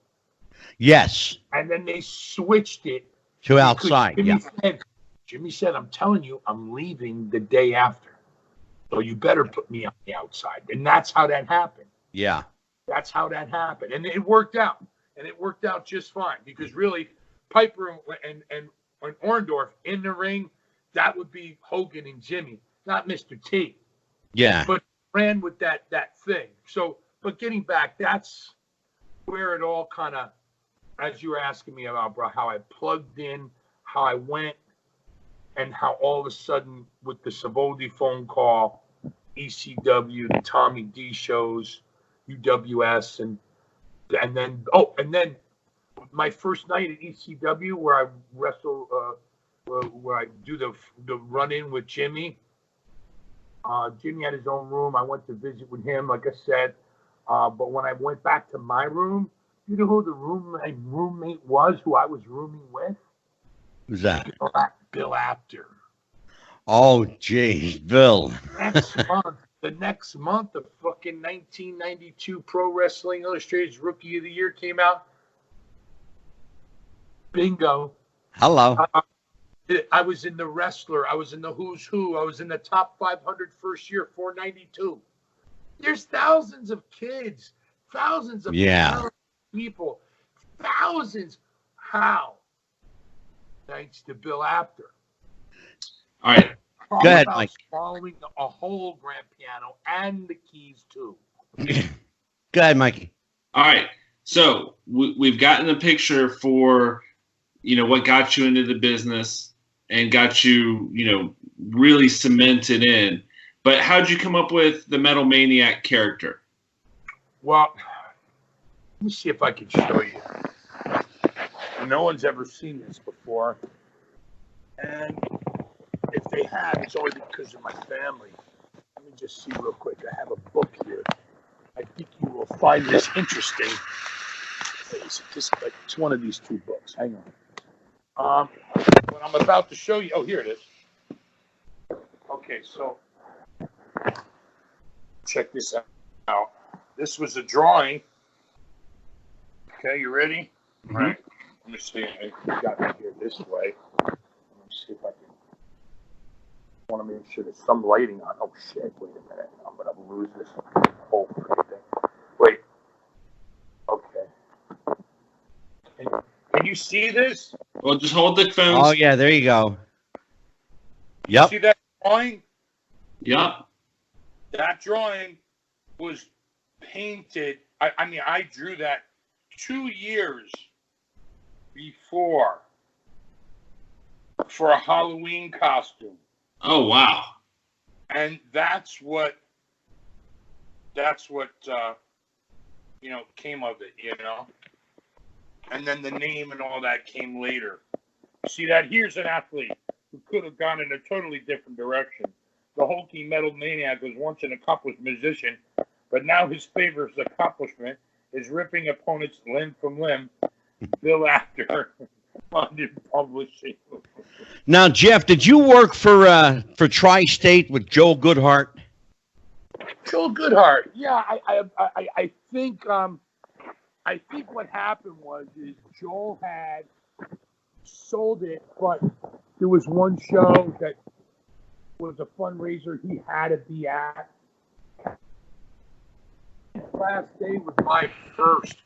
Speaker 1: Yes.
Speaker 4: And then they switched it
Speaker 1: to outside.
Speaker 4: Jimmy said, I'm telling you, I'm leaving the day after. So you better put me on the outside. And that's how that happened.
Speaker 1: Yeah.
Speaker 4: That's how that happened. And it worked out. And it worked out just fine. Because really, Piper and Orndorff in the ring, that would be Hogan and Jimmy, not Mr. T.
Speaker 1: Yeah.
Speaker 4: But ran with that thing. So, but getting back, that's where it all kind of, as you were asking me about, bro, how I plugged in, how I went, and how all of a sudden with the Savoldi phone call, ECW, the Tommy D shows, UWS, and then my first night at ECW where I wrestle, where I do the run in with Jimmy. Jimmy had his own room. I went to visit with him, like I said. But when I went back to my room, you know who my roommate was, who I was rooming with?
Speaker 1: Who's that?
Speaker 4: Bill Apter.
Speaker 1: Oh, geez, Bill.
Speaker 4: The next month, the fucking 1992 Pro Wrestling Illustrated's Rookie of the Year came out. Bingo.
Speaker 1: Hello.
Speaker 4: I was in the Wrestler. I was in the Who's Who. I was in the top 500 first year, 492. There's thousands of kids, thousands of people, thousands. How? Thanks to Bill Apter.
Speaker 2: All right.
Speaker 1: Go ahead, Mike.
Speaker 4: Following a whole grand piano and the keys too.
Speaker 1: Go ahead, Mikey.
Speaker 2: All right. So we've gotten a picture for, you know, what got you into the business and got you, you know, really cemented in. But how'd you come up with the Metal Maniac character?
Speaker 4: Well, let me see if I can show you. No one's ever seen this before. And if they have, it's only because of my family. Let me just see real quick. I have a book here. I think you will find this interesting. It's one of these two books. Hang on. What I'm about to show you. Oh, here it is. Okay, so check this out. This was a drawing. Okay, you ready?
Speaker 2: Mm-hmm.
Speaker 4: All right. Let me see. I got it here this way. Let me see if I can. I want to make sure there's some lighting on. Oh, shit. Wait a minute. I'm going to lose this whole thing. Wait. Okay. Can you see this?
Speaker 2: Well, just hold the phone.
Speaker 1: Oh, yeah, there you go. Yep.
Speaker 4: See that drawing?
Speaker 2: Yep.
Speaker 4: That drawing was painted. I mean, I drew that 2 years before for a Halloween costume.
Speaker 2: Oh, wow.
Speaker 4: And that's what you know, came of it, you know. And then the name and all that came later. See that? Here's an athlete who could have gone in a totally different direction. The hulking Metal Maniac was once an accomplished musician, but now his favorite accomplishment is ripping opponents limb from limb. Bill Apter, London Publishing.
Speaker 1: Now, Jeff, did you work for Tri-State with Joel Goodhart?
Speaker 4: Joel Goodhart. Yeah, I think what happened was Joel had sold it, but there was one show that was a fundraiser he had to be at. Last day was my first.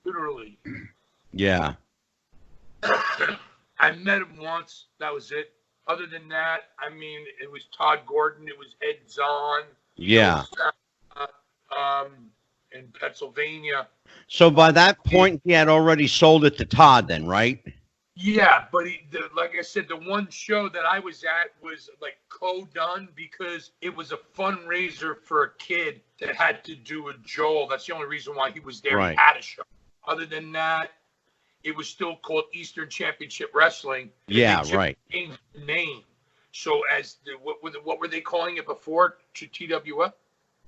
Speaker 4: Literally.
Speaker 1: Yeah.
Speaker 4: I met him once. That was it. Other than that, I mean, it was Todd Gordon. It was Ed Zahn.
Speaker 1: Yeah.
Speaker 4: In Pennsylvania.
Speaker 1: So by that point, he had already sold it to Todd then, right?
Speaker 4: Yeah, but like I said, the one show that I was at was like co-done because it was a fundraiser for a kid that had to do with Joel. That's the only reason why he was there.
Speaker 1: Right.
Speaker 4: He had a show. Other than that, it was still called Eastern Championship Wrestling.
Speaker 1: Yeah, right.
Speaker 4: Changed the name. So what were they calling it before to TWF?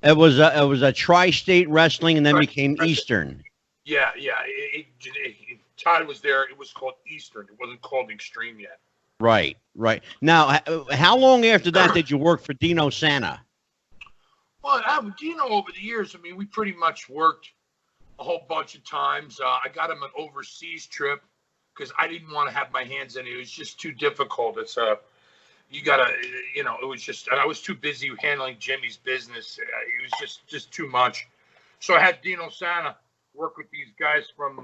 Speaker 1: It was a Tri-State Wrestling and then became Eastern.
Speaker 4: Yeah. Todd was there. It was called Eastern. It wasn't called Extreme yet.
Speaker 1: Right. Now, how long after that did you work for Dino Santa?
Speaker 4: Well, Dino, over the years, I mean, we pretty much worked a whole bunch of times. I got him an overseas trip because I didn't want to have my hands in it. It was just too difficult. It's you gotta, it was just, I was too busy handling Jimmy's business. It was just too much. So I had Dino Santa work with these guys from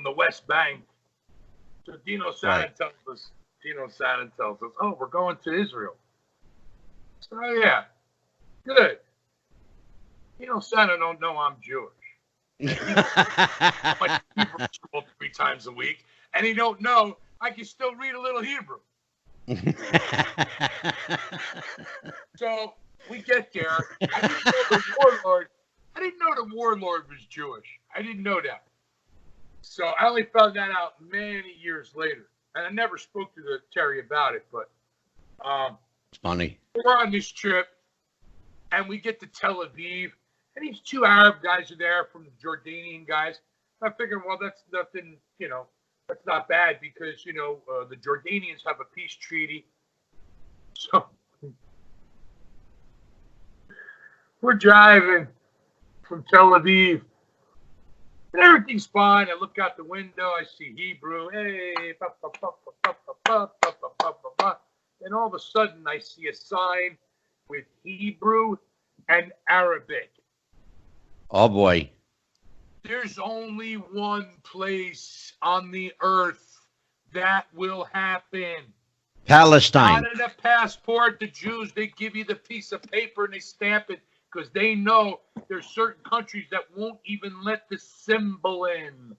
Speaker 4: the West Bank. So Dino Santa tells us, oh, we're going to Israel. So, oh, yeah, good. Dino Santa don't know I'm Jewish. I went to Hebrew school 3 times a week, and he don't know I can still read a little Hebrew. So we get there. I didn't know the warlord was Jewish. I didn't know that. So I only found that out many years later. And I never spoke to Terry about it, but
Speaker 1: it's funny.
Speaker 4: We're on this trip, and we get to Tel Aviv, and these 2 Arab guys are there from the Jordanian guys. I'm figuring, well, that's nothing, that's not bad because, the Jordanians have a peace treaty. So we're driving from Tel Aviv, and everything's fine. I look out the window. I see Hebrew. Hey, and all of a sudden, I see a sign with Hebrew and Arabic.
Speaker 1: Oh, boy.
Speaker 4: There's only one place on the earth that will happen.
Speaker 1: Palestine.
Speaker 4: Not in a passport. The Jews, they give you the piece of paper and they stamp it because they know there's certain countries that won't even let the symbol in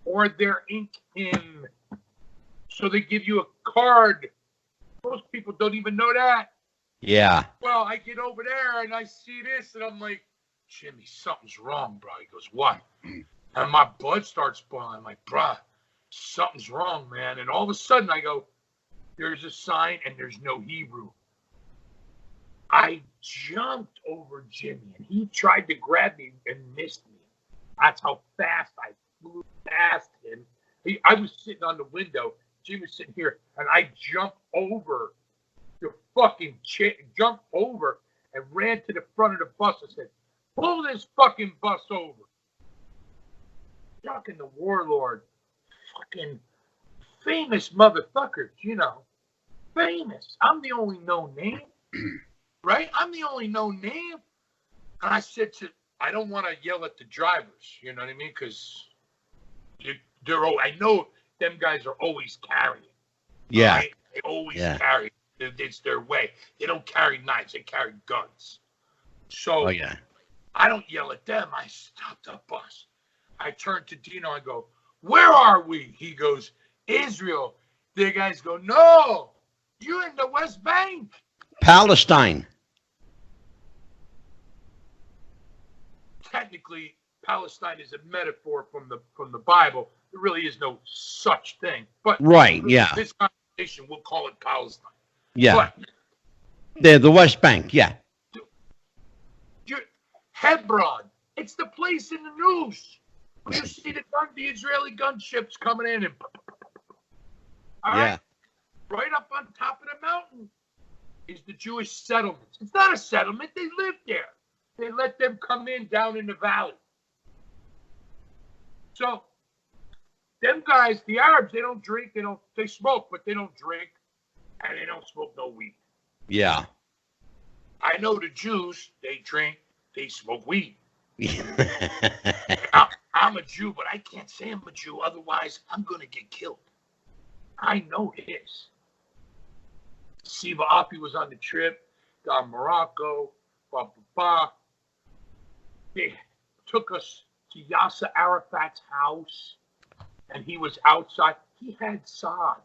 Speaker 4: or their ink in. So they give you a card. Most people don't even know that.
Speaker 1: Yeah.
Speaker 4: Well, I get over there and I see this and I'm like, Jimmy, something's wrong, bro. He goes, what? And my blood starts boiling. I'm like, bro, something's wrong, man. And all of a sudden I go, there's a sign and there's no Hebrew. I jumped over Jimmy and he tried to grab me and missed me. That's how fast I flew past him. I was sitting on the window. Jimmy was sitting here and I jumped over the fucking chair, jumped over and ran to the front of the bus and said, pull this fucking bus over. Fucking the warlord. Fucking famous motherfuckers, Famous. I'm the only known name. Right? I'm the only known name. And I said I don't want to yell at the drivers, you know what I mean? Because I know them guys are always carrying.
Speaker 1: Yeah.
Speaker 4: Right? They always carry. It's their way. They don't carry knives. They carry guns. So
Speaker 1: oh, yeah.
Speaker 4: I don't yell at them. I stop the bus. I turn to Dino. I go, where are we? He goes, Israel. The guys go, no, you're in the West Bank.
Speaker 1: Palestine.
Speaker 4: Technically, Palestine is a metaphor from the Bible. There really is no such thing. But
Speaker 1: right, yeah.
Speaker 4: This conversation, we'll call it Palestine.
Speaker 1: Yeah. But, the West Bank, yeah.
Speaker 4: Hebron. It's the place in the news. You see the Israeli gunships coming in and all right, right up on top of the mountain is the Jewish settlements. It's not a settlement. They live there. They let them come in down in the valley. So them guys, the Arabs, they don't drink. They smoke, but they don't drink, and they don't smoke no weed.
Speaker 1: Yeah.
Speaker 4: I know the Jews. They drink. They smoke weed. I'm a Jew, but I can't say I'm a Jew. Otherwise, I'm going to get killed. I know this. Siva Api was on the trip, got Morocco, They took us to Yasser Arafat's house, and he was outside. He had sod.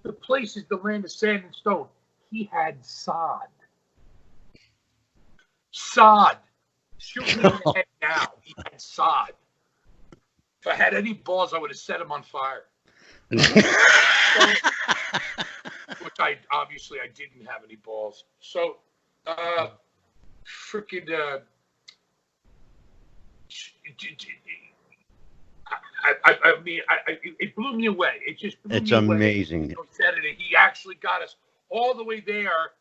Speaker 4: The place is the land of sand and stone. He had sod. Sod. Shoot me in the head now. He had sod. If I had any balls, I would have set him on fire. Which I didn't have any balls. So, I mean, it blew me away. It just blew
Speaker 1: It's
Speaker 4: me away.
Speaker 1: amazing.
Speaker 4: Saturday, he actually got us all the way there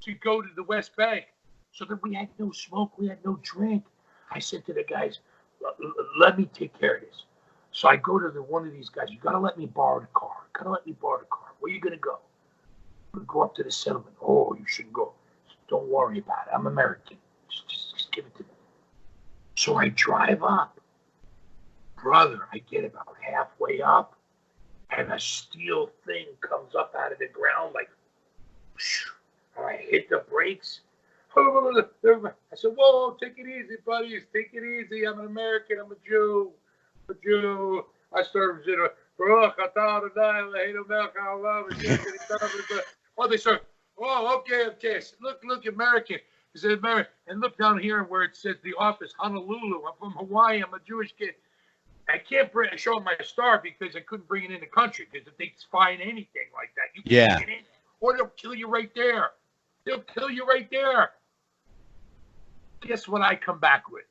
Speaker 4: to go to the West Bank. So that we had no smoke, we had no drink. I said to the guys, let me take care of this. So I go to one of these guys, you got to let me borrow the car. Where are you going to go? We go up to the settlement. Oh, you shouldn't go. Don't worry about it. I'm American. Just give it to me. So I drive up. Brother, I get about halfway up, and a steel thing comes up out of the ground like, and I hit the brakes. I said, whoa, take it easy, buddies. Take it easy. I'm an American. I'm a Jew. I started, oh, they start, oh, okay. Look, American. He said, American. And look down here where it says the office, Honolulu. I'm from Hawaii. I'm a Jewish kid. I can't show them my star because I couldn't bring it in the country because if they find anything like that, you can't get in, or they'll kill you right there. Guess what I come back with?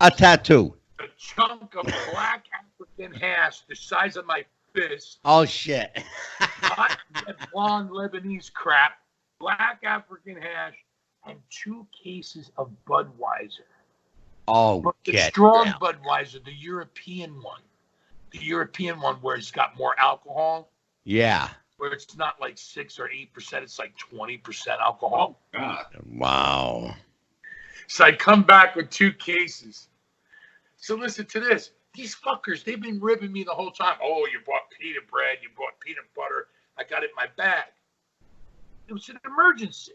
Speaker 1: A tattoo.
Speaker 4: A chunk of black African hash the size of my fist.
Speaker 1: Oh, shit.
Speaker 4: Hot blonde Lebanese crap, black African hash, and 2 cases of Budweiser.
Speaker 1: Oh,
Speaker 4: but the
Speaker 1: get
Speaker 4: strong
Speaker 1: down.
Speaker 4: Budweiser, the European one where it's got more alcohol.
Speaker 1: Yeah.
Speaker 4: Where it's not like 6 or 8%, it's like 20% alcohol.
Speaker 2: Oh, God.
Speaker 1: Wow.
Speaker 4: So I come back with 2 cases. So listen to this. These fuckers, they've been ribbing me the whole time. Oh, you bought pita bread, you bought peanut butter. I got it in my bag. It was an emergency.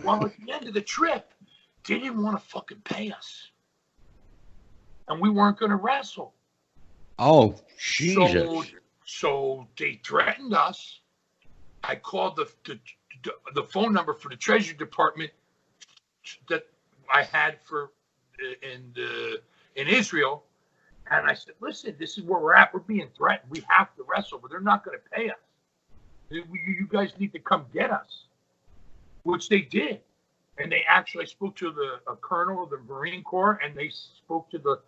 Speaker 4: Well, at the end of the trip, they didn't want to fucking pay us. And we weren't going to wrestle.
Speaker 1: Oh, Jesus.
Speaker 4: So they threatened us. I called the phone number for the Treasury Department that I had in Israel, and I said, "Listen, this is where we're at. We're being threatened. We have to wrestle, but they're not going to pay us. You guys need to come get us," which they did. And they actually spoke to a colonel of the Marine Corps, and they spoke to the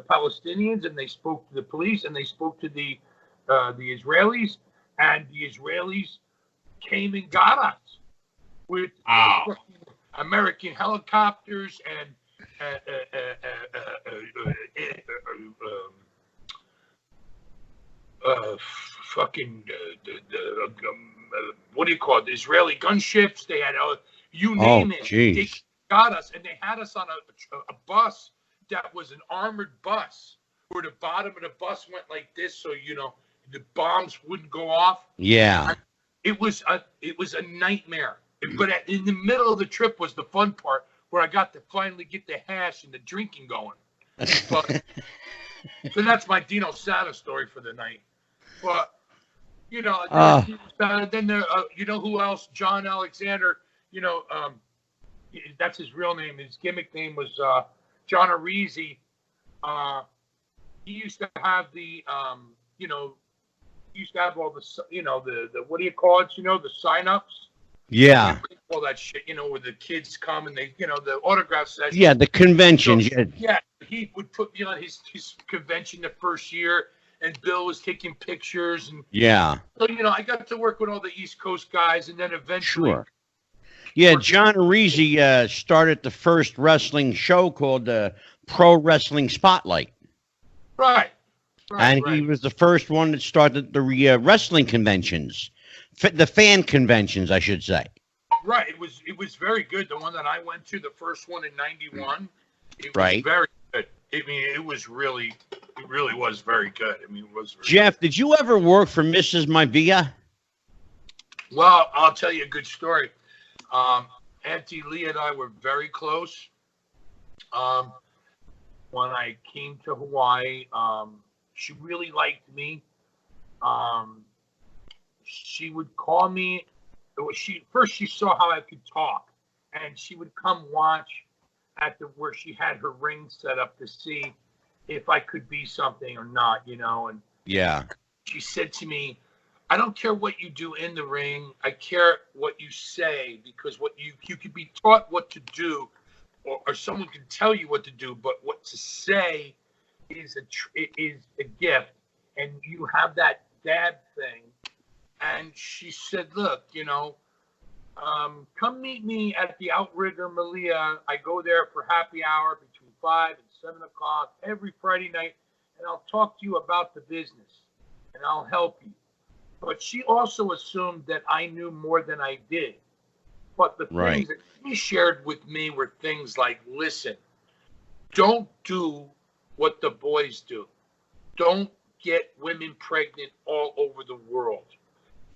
Speaker 4: Palestinians, and they spoke to the police, and they spoke to the Israelis, and the Israelis came and got us with American helicopters and what do you call it? The Israeli gunships. They had you name it.
Speaker 1: Geez.
Speaker 4: They got us, and they had us on a bus that was an armored bus, where the bottom of the bus went like this, so the bombs wouldn't go off.
Speaker 1: Yeah.
Speaker 4: It was a nightmare. But in the middle of the trip was the fun part, where I got to finally get the hash and the drinking going. But, so that's my Dino Sada story for the night. But then there, who else? John Alexander. That's his real name. His gimmick name was John Arisi. He used to have the he used to have all the what do you call it? The sign-ups.
Speaker 1: Yeah.
Speaker 4: All that shit, where the kids come and they, the autograph session.
Speaker 1: Yeah, the conventions.
Speaker 4: So, yeah, he would put me on his convention the first year, and Bill was taking pictures. And
Speaker 1: yeah.
Speaker 4: So, I got to work with all the East Coast guys, and then eventually.
Speaker 1: Sure. Yeah, John Arisi started the first wrestling show called Pro Wrestling Spotlight.
Speaker 4: Right.
Speaker 1: And he was the first one that started the wrestling conventions. The fan conventions, I should say.
Speaker 4: Right. It was very good. The one that I went to, the first one in '91. It was very good. It really was very good. It was very
Speaker 1: Jeff,
Speaker 4: good.
Speaker 1: Did you ever work for Mrs. Maivia?
Speaker 4: Well, I'll tell you a good story. Auntie Lee and I were very close. When I came to Hawaii, she really liked me. She would call me. She saw how I could talk, and she would come watch at where she had her ring set up to see if I could be something or not, And
Speaker 1: yeah,
Speaker 4: she said to me, "I don't care what you do in the ring. I care what you say, because what you could be taught what to do, or someone can tell you what to do, but what to say is a gift. And you have that dad thing. And she said, look, come meet me at the Outrigger Malia. I go there for happy hour between 5 and 7 o'clock every Friday night, and I'll talk to you about the business, and I'll help you. But she also assumed that I knew more than I did. But the things that she shared with me were things like, listen, don't do what the boys do. Don't get women pregnant all over the world.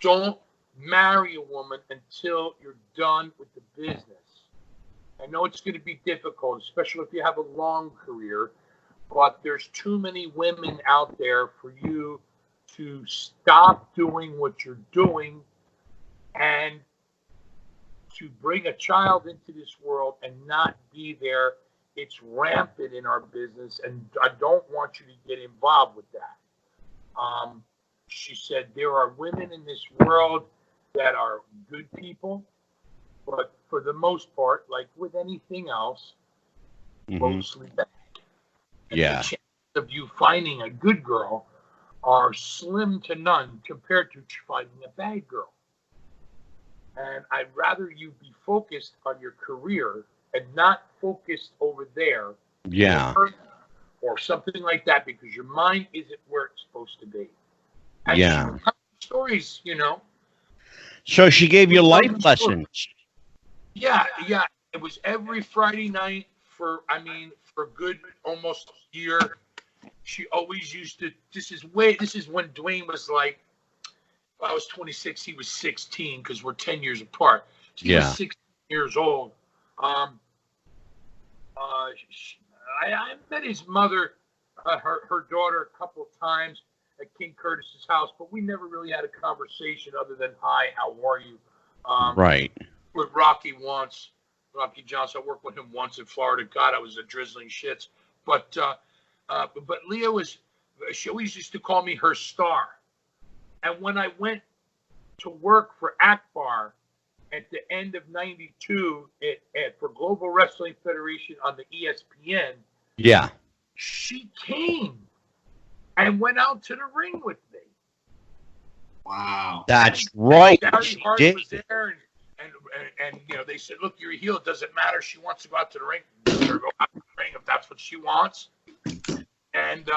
Speaker 4: Don't marry a woman until you're done with the business. I know it's going to be difficult, especially if you have a long career, but there's too many women out there for you to stop doing what you're doing and to bring a child into this world and not be there. It's rampant in our business, and I don't want you to get involved with that. She said there are women in this world that are good people, but for the most part, like with anything else, mostly bad. And the chances of you finding a good girl are slim to none compared to finding a bad girl. And I'd rather you be focused on your career and not focused over there.
Speaker 1: Yeah.
Speaker 4: Or something like that, because your mind isn't where it's supposed to be. And
Speaker 1: yeah.
Speaker 4: Stories,
Speaker 1: So she gave you life lessons.
Speaker 4: Yeah. It was every Friday night for a good almost a year. She always used to. This is when Dwayne was like, I was 26, he was 16, because we're 10 years apart. So he was 16 years old. I met his mother, her daughter, a couple of times at King Curtis's house, but we never really had a conversation other than, hi, how are you?
Speaker 1: Right.
Speaker 4: With Rocky once, Rocky Johnson. I worked with him once in Florida. God, I was a drizzling shits. But Leah she always used to call me her star. And when I went to work for Akbar at the end of '92 for Global Wrestling Federation on the ESPN, she came and went out to the ring with me.
Speaker 2: Wow,
Speaker 1: that's right.
Speaker 4: Gary Hart was there, and they said, "Look, you're a heel. It doesn't matter. She wants to go out to the ring. Let her go out to the ring if that's what she wants." And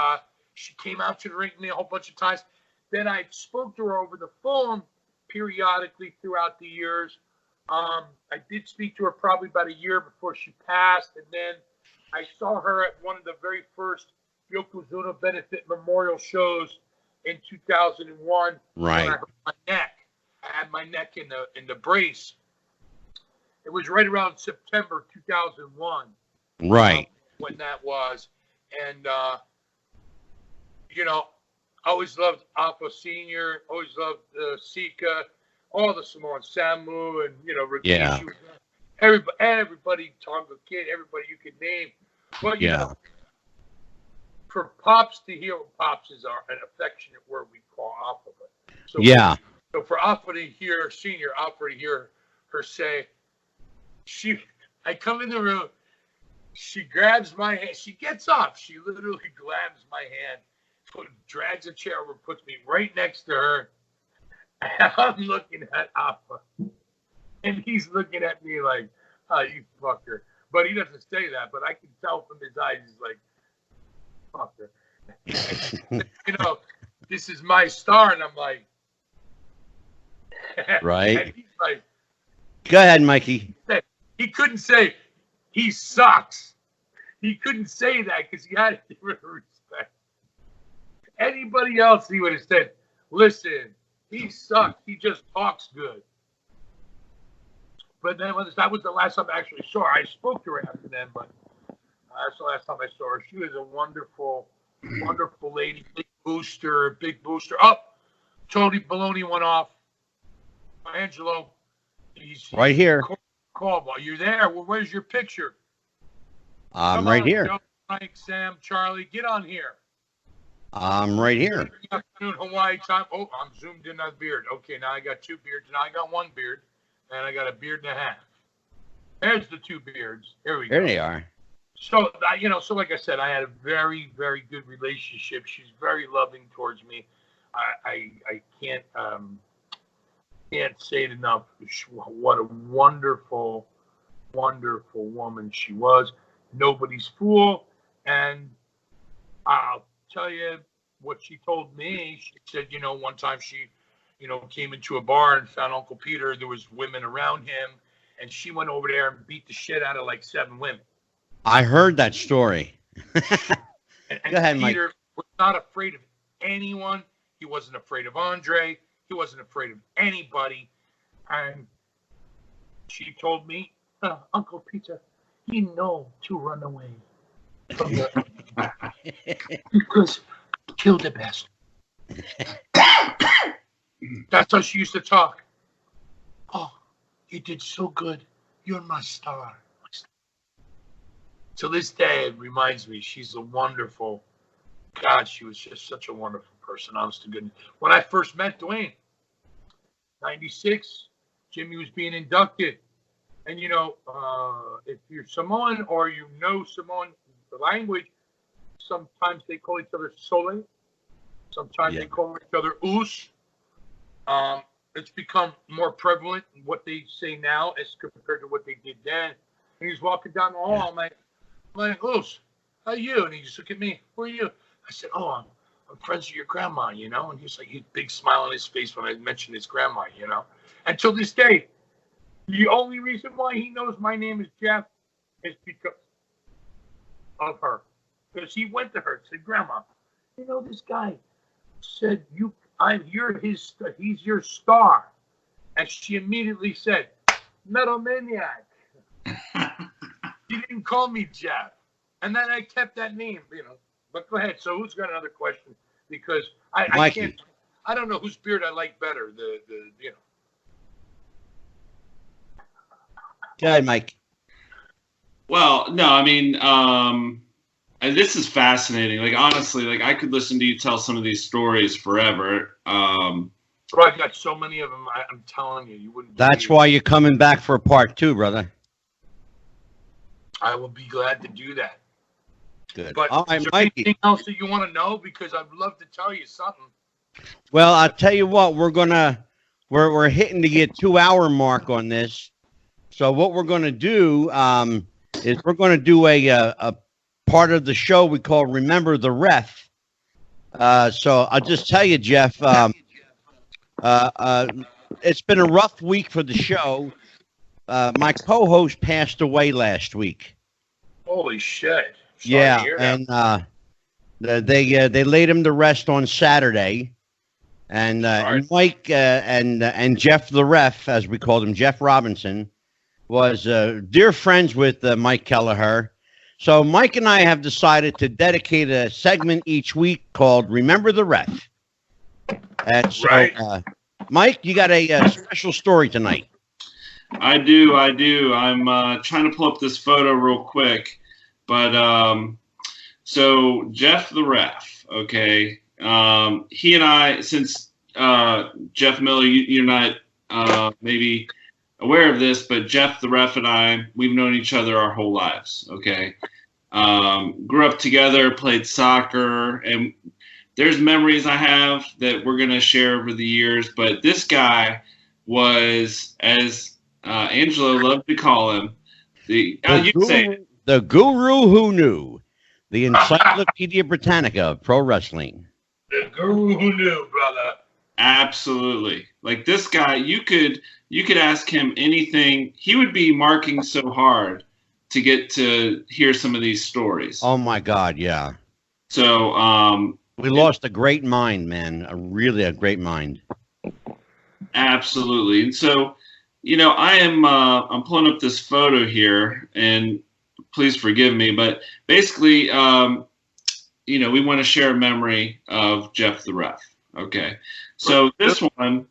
Speaker 4: she came out to the ring with me a whole bunch of times. Then I spoke to her over the phone periodically throughout the years. I did speak to her probably about a year before she passed, and then I saw her at one of the very first Yokozuna benefit memorial shows in 2001.
Speaker 1: Right.
Speaker 4: When I hurt my neck. I had my neck in the brace. It was right around September 2001.
Speaker 1: Right.
Speaker 4: When that was, and I always loved Alpha Senior. Always loved Sika. All the Samoans, Samu, and Rikishi. Everybody, Tonga Kid, everybody you could name. But for Pops to hear, Pops is an affectionate word we call Alpha. So for Alpha to hear Senior, Alpha to hear her say, I come in the room, she grabs my hand, she gets up, she literally grabs my hand, drags a chair over, puts me right next to her. And I'm looking at Alpha, and he's looking at me like, "Oh, you fucker!" But he doesn't say that. But I can tell from his eyes, he's like, "Fucker." This is my star, and I'm like,
Speaker 1: right.
Speaker 4: And he's like,
Speaker 1: "Go ahead, Mikey."
Speaker 4: He couldn't say he sucks. He couldn't say that because he had to give it respect. Anybody else, he would have said, "Listen, he sucks. He just talks good." But then that was the last time I actually saw her. I spoke to her after then, but that's the last time I saw her. She was a wonderful, wonderful lady. Big booster. Oh, Tony Baloney went off. Angelo, he's
Speaker 1: right here.
Speaker 4: Call. You're there. Well, where's your picture?
Speaker 1: I'm right here.
Speaker 4: Joe, Mike, Sam, Charlie, get on here.
Speaker 1: I'm right here.
Speaker 4: Good afternoon, Hawaii time. Oh, I'm zoomed in on beard. Okay, now I got 2 beards. Now I got 1 beard, and I got a beard and a half. There's the two beards. Here we go.
Speaker 1: There they are.
Speaker 4: So, so like I said, I had a very, very good relationship. She's very loving towards me. I can't say it enough. What a wonderful, wonderful woman she was. Nobody's fool. And I'll tell you what she told me. She said, one time she, came into a bar and found Uncle Peter. There was women around him. And she went over there and beat the shit out of like 7 women.
Speaker 1: I heard that story.
Speaker 4: And
Speaker 1: Go ahead, Mike.
Speaker 4: Peter was not afraid of anyone. He wasn't afraid of Andre. He wasn't afraid of anybody. And she told me, Uncle Peter, you know to run away from the because kill the best. That's how she used to talk. Oh, you did so good. You're my star. To this day, it reminds me, she's a wonderful, God, she was just such a wonderful person, honest to goodness. When I first met Dwayne, 96, Jimmy was being inducted. And, if you're Samoan or Samoan language, sometimes they call each other Sole. Sometimes they call each other Us. It's become more prevalent in what they say now as compared to what they did then. And he's walking down the hall. I'm like, Us, how are you? And he just looked at me. Who are you? I said, I'm friends with your grandma, And he's like, a big smile on his face when I mentioned his grandma, And till this day, the only reason why he knows my name is Jeff is because of her. Because he went to her and said, Grandma, this guy said he's your star. And she immediately said, Metal Maniac. He didn't call me Jeff. And then I kept that name, But go ahead. So who's got another question? Because I can't, I don't know whose beard I like better.
Speaker 1: Go ahead, Mike.
Speaker 2: Well, no, I mean, and this is fascinating. Like, honestly, I could listen to you tell some of these stories forever.
Speaker 4: Bro, I got so many of them. I'm telling you, you wouldn't.
Speaker 1: That's why you're coming back for part 2, brother.
Speaker 4: I will be glad to do that.
Speaker 1: Good.
Speaker 4: But
Speaker 1: All right,
Speaker 4: is there
Speaker 1: Mikey.
Speaker 4: anything else that you want to know? Because I'd love to tell you something.
Speaker 1: Well, I'll tell you what, we're hitting the 2-hour mark on this. So what we're going to do is we're going to do a part of the show we call Remember the Ref. So I'll just tell you, Jeff, it's been a rough week for the show. My co-host passed away last week.
Speaker 4: Holy shit. Sorry
Speaker 1: Yeah,
Speaker 4: to hear that.
Speaker 1: and they laid him to rest on Saturday. And Mike and Jeff the Ref, as we called him, Jeff Robinson, was dear friends with Mike Kelleher. So Mike and I have decided to dedicate a segment each week called Remember the Ref. And so, Mike, you got a special story tonight.
Speaker 2: I do. I'm trying to pull up this photo real quick. But so Jeff the Ref, okay, he and I, since Jeff Miller, you're not maybe aware of this, but Jeff the Ref and I, we've known each other our whole lives, okay? Grew up together, played soccer, and there's memories I have that we're going to share over the years, but this guy was, as Angelo loved to call him, the
Speaker 1: guru who knew, the Encyclopedia Britannica of pro wrestling.
Speaker 4: The guru who knew, brother.
Speaker 2: Absolutely. Like, this guy, you could ask him anything. He would be marking so hard to get to hear some of these stories.
Speaker 1: Oh my God, yeah.
Speaker 2: So
Speaker 1: we lost a great mind, man. A great mind.
Speaker 2: Absolutely. And so, I'm pulling up this photo here, and please forgive me, but basically, we want to share a memory of Jeff the Ref. Okay. So this one,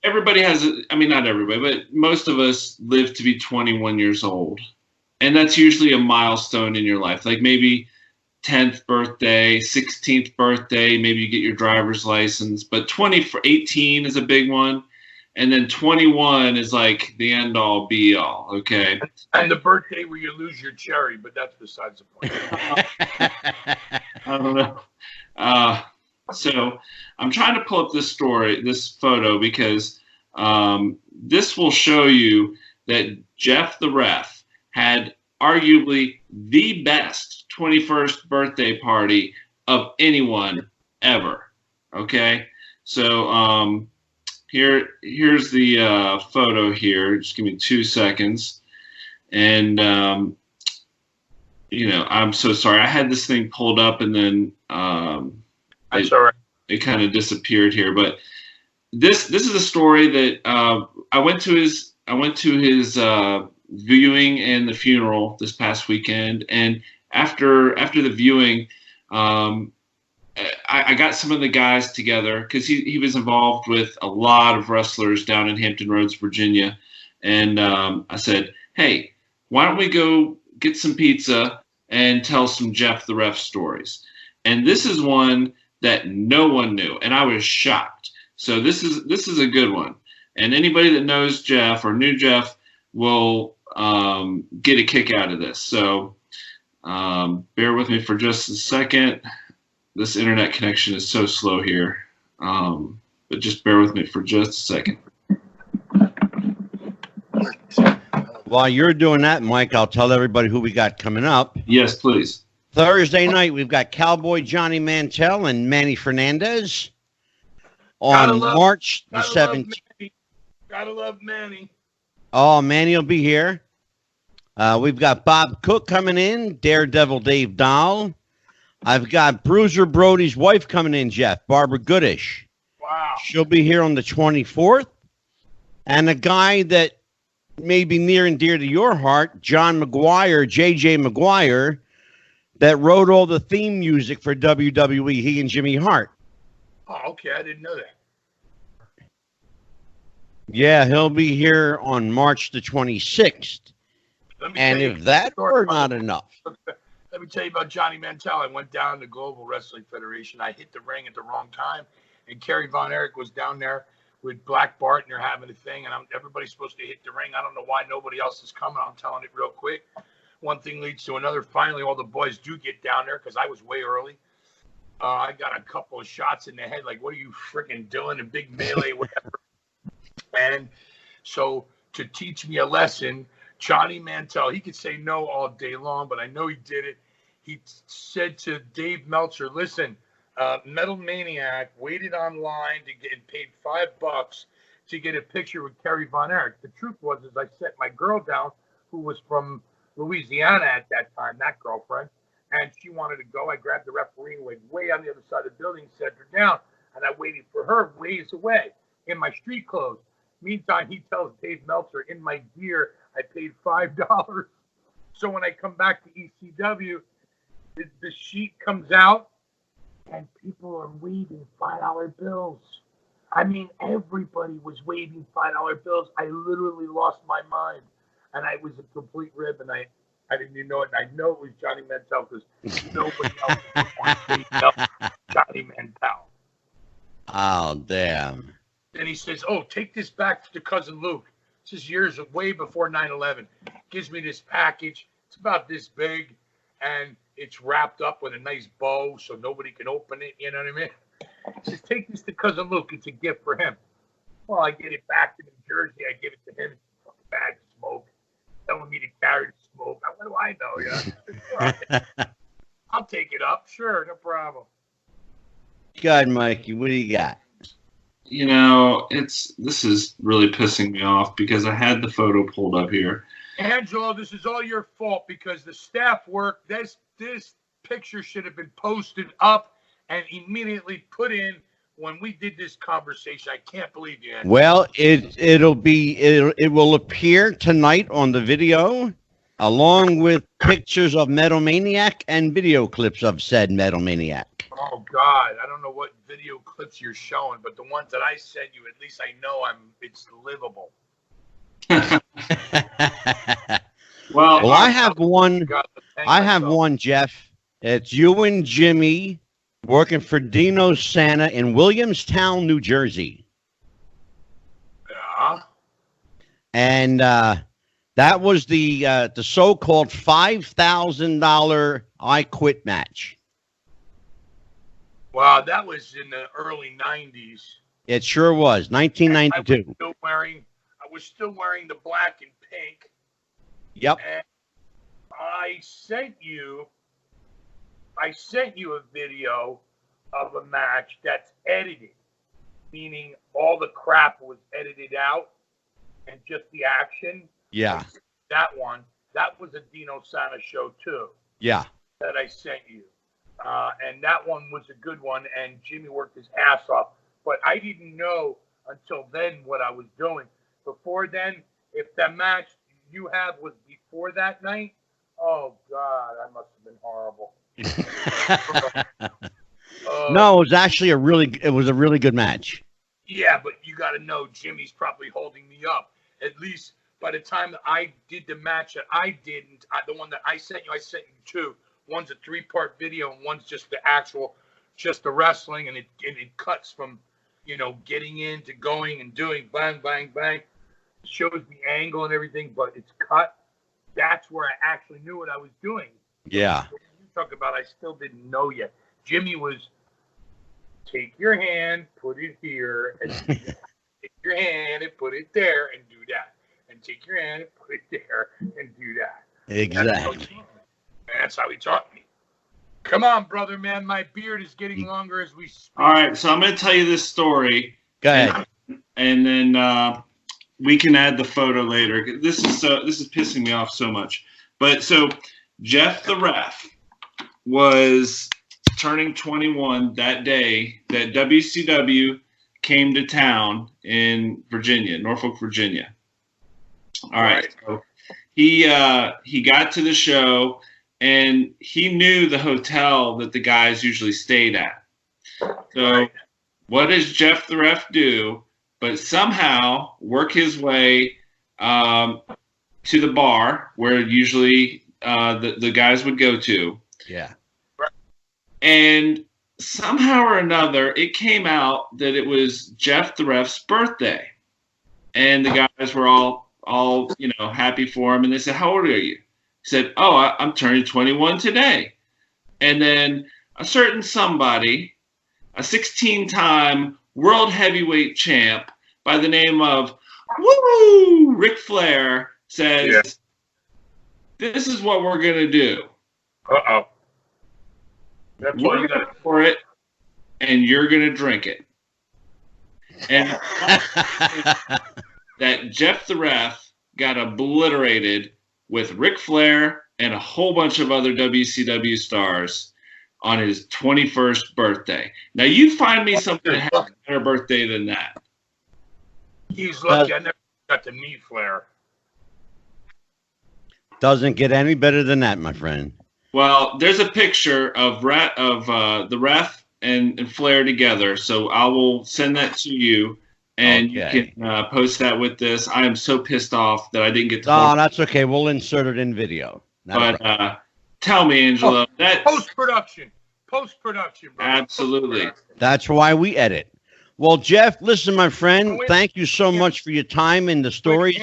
Speaker 2: everybody has, not everybody, but most of us live to be 21 years old. And that's usually a milestone in your life. Like maybe 10th birthday, 16th birthday, maybe you get your driver's license, but 18 is a big one. and then 21 is like the end all be all. Okay.
Speaker 4: And the birthday where you lose your cherry, but that's besides the point.
Speaker 2: I don't know. So I'm trying to pull up this photo, because this will show you that Jeff the Ref had arguably the best 21st birthday party of anyone ever. Okay, so here's the photo here. Just give me 2 seconds, and I'm so sorry. I had this thing pulled up, and then
Speaker 4: That's all right.
Speaker 2: It kind of disappeared here. But this is a story that I went to his viewing and the funeral this past weekend, and after the viewing, I got some of the guys together, because he was involved with a lot of wrestlers down in Hampton Roads, Virginia, and I said, hey, why don't we go get some pizza and tell some Jeff the Ref stories? And this is one that no one knew, and I was shocked. So this is a good one, and anybody that knows Jeff or knew Jeff will get a kick out of this. So bear with me for just a second. This internet connection is so slow here, but just bear with me for just a second.
Speaker 1: While you're doing that, Mike, I'll tell everybody who we got coming up.
Speaker 2: Yes, please.
Speaker 1: Thursday night, we've got Cowboy Johnny Mantell and Manny Fernandez on March the 17th.
Speaker 4: Gotta love Manny.
Speaker 1: Oh, Manny will be here. We've got Bob Cook coming in, Daredevil Dave Dahl. I've got Bruiser Brody's wife coming in, Jeff, Barbara Goodish.
Speaker 4: Wow.
Speaker 1: She'll be here on the 24th. And a guy that may be near and dear to your heart, John McGuire, JJ McGuire, that wrote all the theme music for WWE, he and Jimmy Hart.
Speaker 4: Oh, okay. I didn't know that.
Speaker 1: Yeah, he'll be here on March the 26th. And if that were not enough.
Speaker 4: Let me tell you about Johnny Mantell. I went down to Global Wrestling Federation. I hit the ring at the wrong time, and Kerry Von Erich was down there with Black Bart, and they're having a thing, and everybody's supposed to hit the ring. I don't know why nobody else is coming. I'm telling it real quick. One thing leads to another. Finally, all the boys do get down there, because I was way early. I got a couple of shots in the head, like, what are you freaking doing? A big melee, whatever. And so to teach me a lesson, Johnny Mantell, he could say no all day long, but I know he did it. He said to Dave Meltzer, listen, Metal Maniac waited online to get paid $5 to get a picture with Kerry Von Erich. The truth was, is I set my girl down, who was from Louisiana at that time, that girlfriend, and she wanted to go. I grabbed the referee, went way on the other side of the building, set her down, and I waited for her ways away in my street clothes. Meantime, he tells Dave Meltzer, in my gear, I paid $5. So when I come back to ECW, the sheet comes out, and people are waving $5 bills. I mean, everybody was waving $5 bills. I literally lost my mind, and I was a complete rib, and I didn't even know it. And I know it was Johnny Mantell, because nobody else would want to say Johnny Mantell.
Speaker 1: Oh, damn.
Speaker 4: And he says, oh, take this back to Cousin Luke. This is years way before 9/11. Gives me this package. It's about this big, and it's wrapped up with a nice bow so nobody can open it. You know what I mean? He says, take this to Cousin Luke. It's a gift for him. Well, I get it back to New Jersey. I give it to him. It's a fucking bag of smoke. Telling me to carry the smoke. What do I know? Yeah. Right. I'll take it up. Sure, no problem.
Speaker 1: God, Mikey, what do you got?
Speaker 2: You know, this is really pissing me off, because I had the photo pulled up here.
Speaker 4: Angelo, this is all your fault, because the staff work. This picture should have been posted up and immediately put in when we did this conversation. I can't believe you, Angelo.
Speaker 1: Well, it will appear tonight on the video, along with pictures of Metal Maniac and video clips of said Metal Maniac.
Speaker 4: Oh God, I don't know what video clips you're showing, but the ones that I sent you, at least I know it's livable.
Speaker 2: Well,
Speaker 1: I have one. I have one, Jeff. It's you and Jimmy working for Dino Santa in Williamstown, New Jersey. And that was the so-called $5,000 I Quit match.
Speaker 4: Wow, that was in the early 90s.
Speaker 1: It sure was, 1992.
Speaker 4: I was still wearing the black and pink.
Speaker 1: Yep.
Speaker 4: And I sent you a video of a match that's edited, meaning all the crap was edited out and just the action.
Speaker 1: Yeah.
Speaker 4: That was a Dino Sana show too.
Speaker 1: Yeah.
Speaker 4: That I sent you. And that one was a good one, and Jimmy worked his ass off. But I didn't know until then what I was doing. Before then, if that match you have was before that night, oh God, I must have been horrible.
Speaker 1: No, it was actually a really good match.
Speaker 4: Yeah, but you got to know Jimmy's probably holding me up. At least by the time that I did the match that I didn't, the one that I sent you two. One's a 3-part video, and one's just the wrestling, and it cuts from, getting in to going and doing bang, bang, bang. It shows the angle and everything, but it's cut. That's where I actually knew what I was doing.
Speaker 1: Yeah.
Speaker 4: So you talk about I still didn't know yet. Jimmy was take your hand, put it here, and do that. Take your hand and put it there and do that. And take your hand and put it there and do that.
Speaker 1: Exactly.
Speaker 4: That's how he taught me. Come on, brother, man. My beard is getting longer as we speak.
Speaker 2: All right, so I'm going to tell you this story.
Speaker 1: Go ahead.
Speaker 2: And then we can add the photo later. This is pissing me off so much. But so Jeff the Ref was turning 21 that day that WCW came to town in Virginia, Norfolk, Virginia. All right. So he got to the show, and he knew the hotel that the guys usually stayed at. So what does Jeff the Ref do but somehow work his way to the bar where usually the guys would go to?
Speaker 1: Yeah.
Speaker 2: And somehow or another, it came out that it was Jeff the Ref's birthday. And the guys were all happy for him. And they said, "How old are you?" He said, "Oh, I'm turning 21 today." And then a certain somebody, a 16-time world heavyweight champ by the name of Ric Flair, says, "This is what we're going to do.
Speaker 4: Uh-oh.
Speaker 2: We're going to pour it, and you're going to drink it." And that Jeff the Ref got obliterated with Ric Flair and a whole bunch of other WCW stars on his 21st birthday. Now, you find me something that has a better birthday than that.
Speaker 4: He's lucky I never got to meet Flair.
Speaker 1: Doesn't get any better than that, my friend.
Speaker 2: Well, there's a picture of the Ref and Flair together, so I will send that to you, and you can post that with this. I am so pissed off that I didn't get to.
Speaker 1: Oh, that's okay. We'll insert it in video.
Speaker 2: But tell me, Angelo, that
Speaker 4: post-production, bro.
Speaker 2: Absolutely.
Speaker 1: That's why we edit. Well, Jeff, listen, my friend, thank you so much for your time and the stories.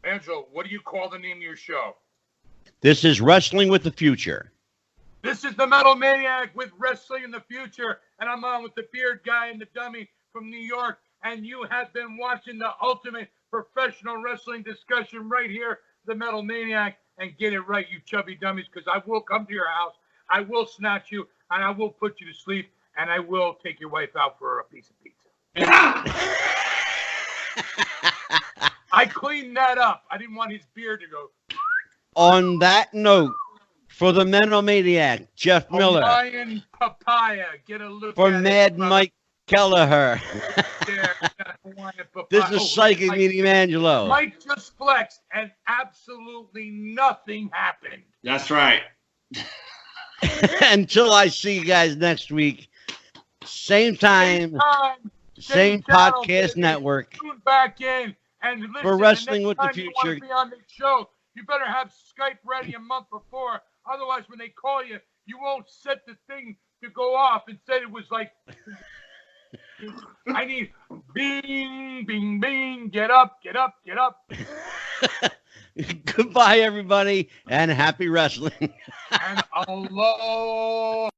Speaker 4: Angelo, what do you call the name of your show?
Speaker 1: This is Wrestling with the Future.
Speaker 4: This is the Metal Maniac with Wrestling in the Future, and I'm on with the beard guy and the dummy from New York, and you have been watching the ultimate professional wrestling discussion right here, the Metal Maniac, and get it right, you chubby dummies, because I will come to your house, I will snatch you, and I will put you to sleep, and I will take your wife out for a piece of pizza. I cleaned that up. I didn't want his beard to go.
Speaker 1: On that note, for the Metal Maniac, Jeff Miller.
Speaker 4: Hawaiian papaya. Get a look
Speaker 1: for
Speaker 4: at
Speaker 1: Mad Mike Kelleher. This is Psychic Medium Angelo.
Speaker 4: Mike just flexed, and absolutely nothing happened.
Speaker 2: That's right.
Speaker 1: Until I see you guys next week. Same time, same podcast network.
Speaker 4: Tune back in and listen.
Speaker 1: For Wrestling with the
Speaker 4: You
Speaker 1: Future.
Speaker 4: be on the show, you better have Skype ready a month before. Otherwise, when they call you, you won't set the thing to go off and say it was like, I need Bing, bing, bing. Get up, get up, get up.
Speaker 1: Goodbye, everybody, and happy wrestling.
Speaker 4: And aloha.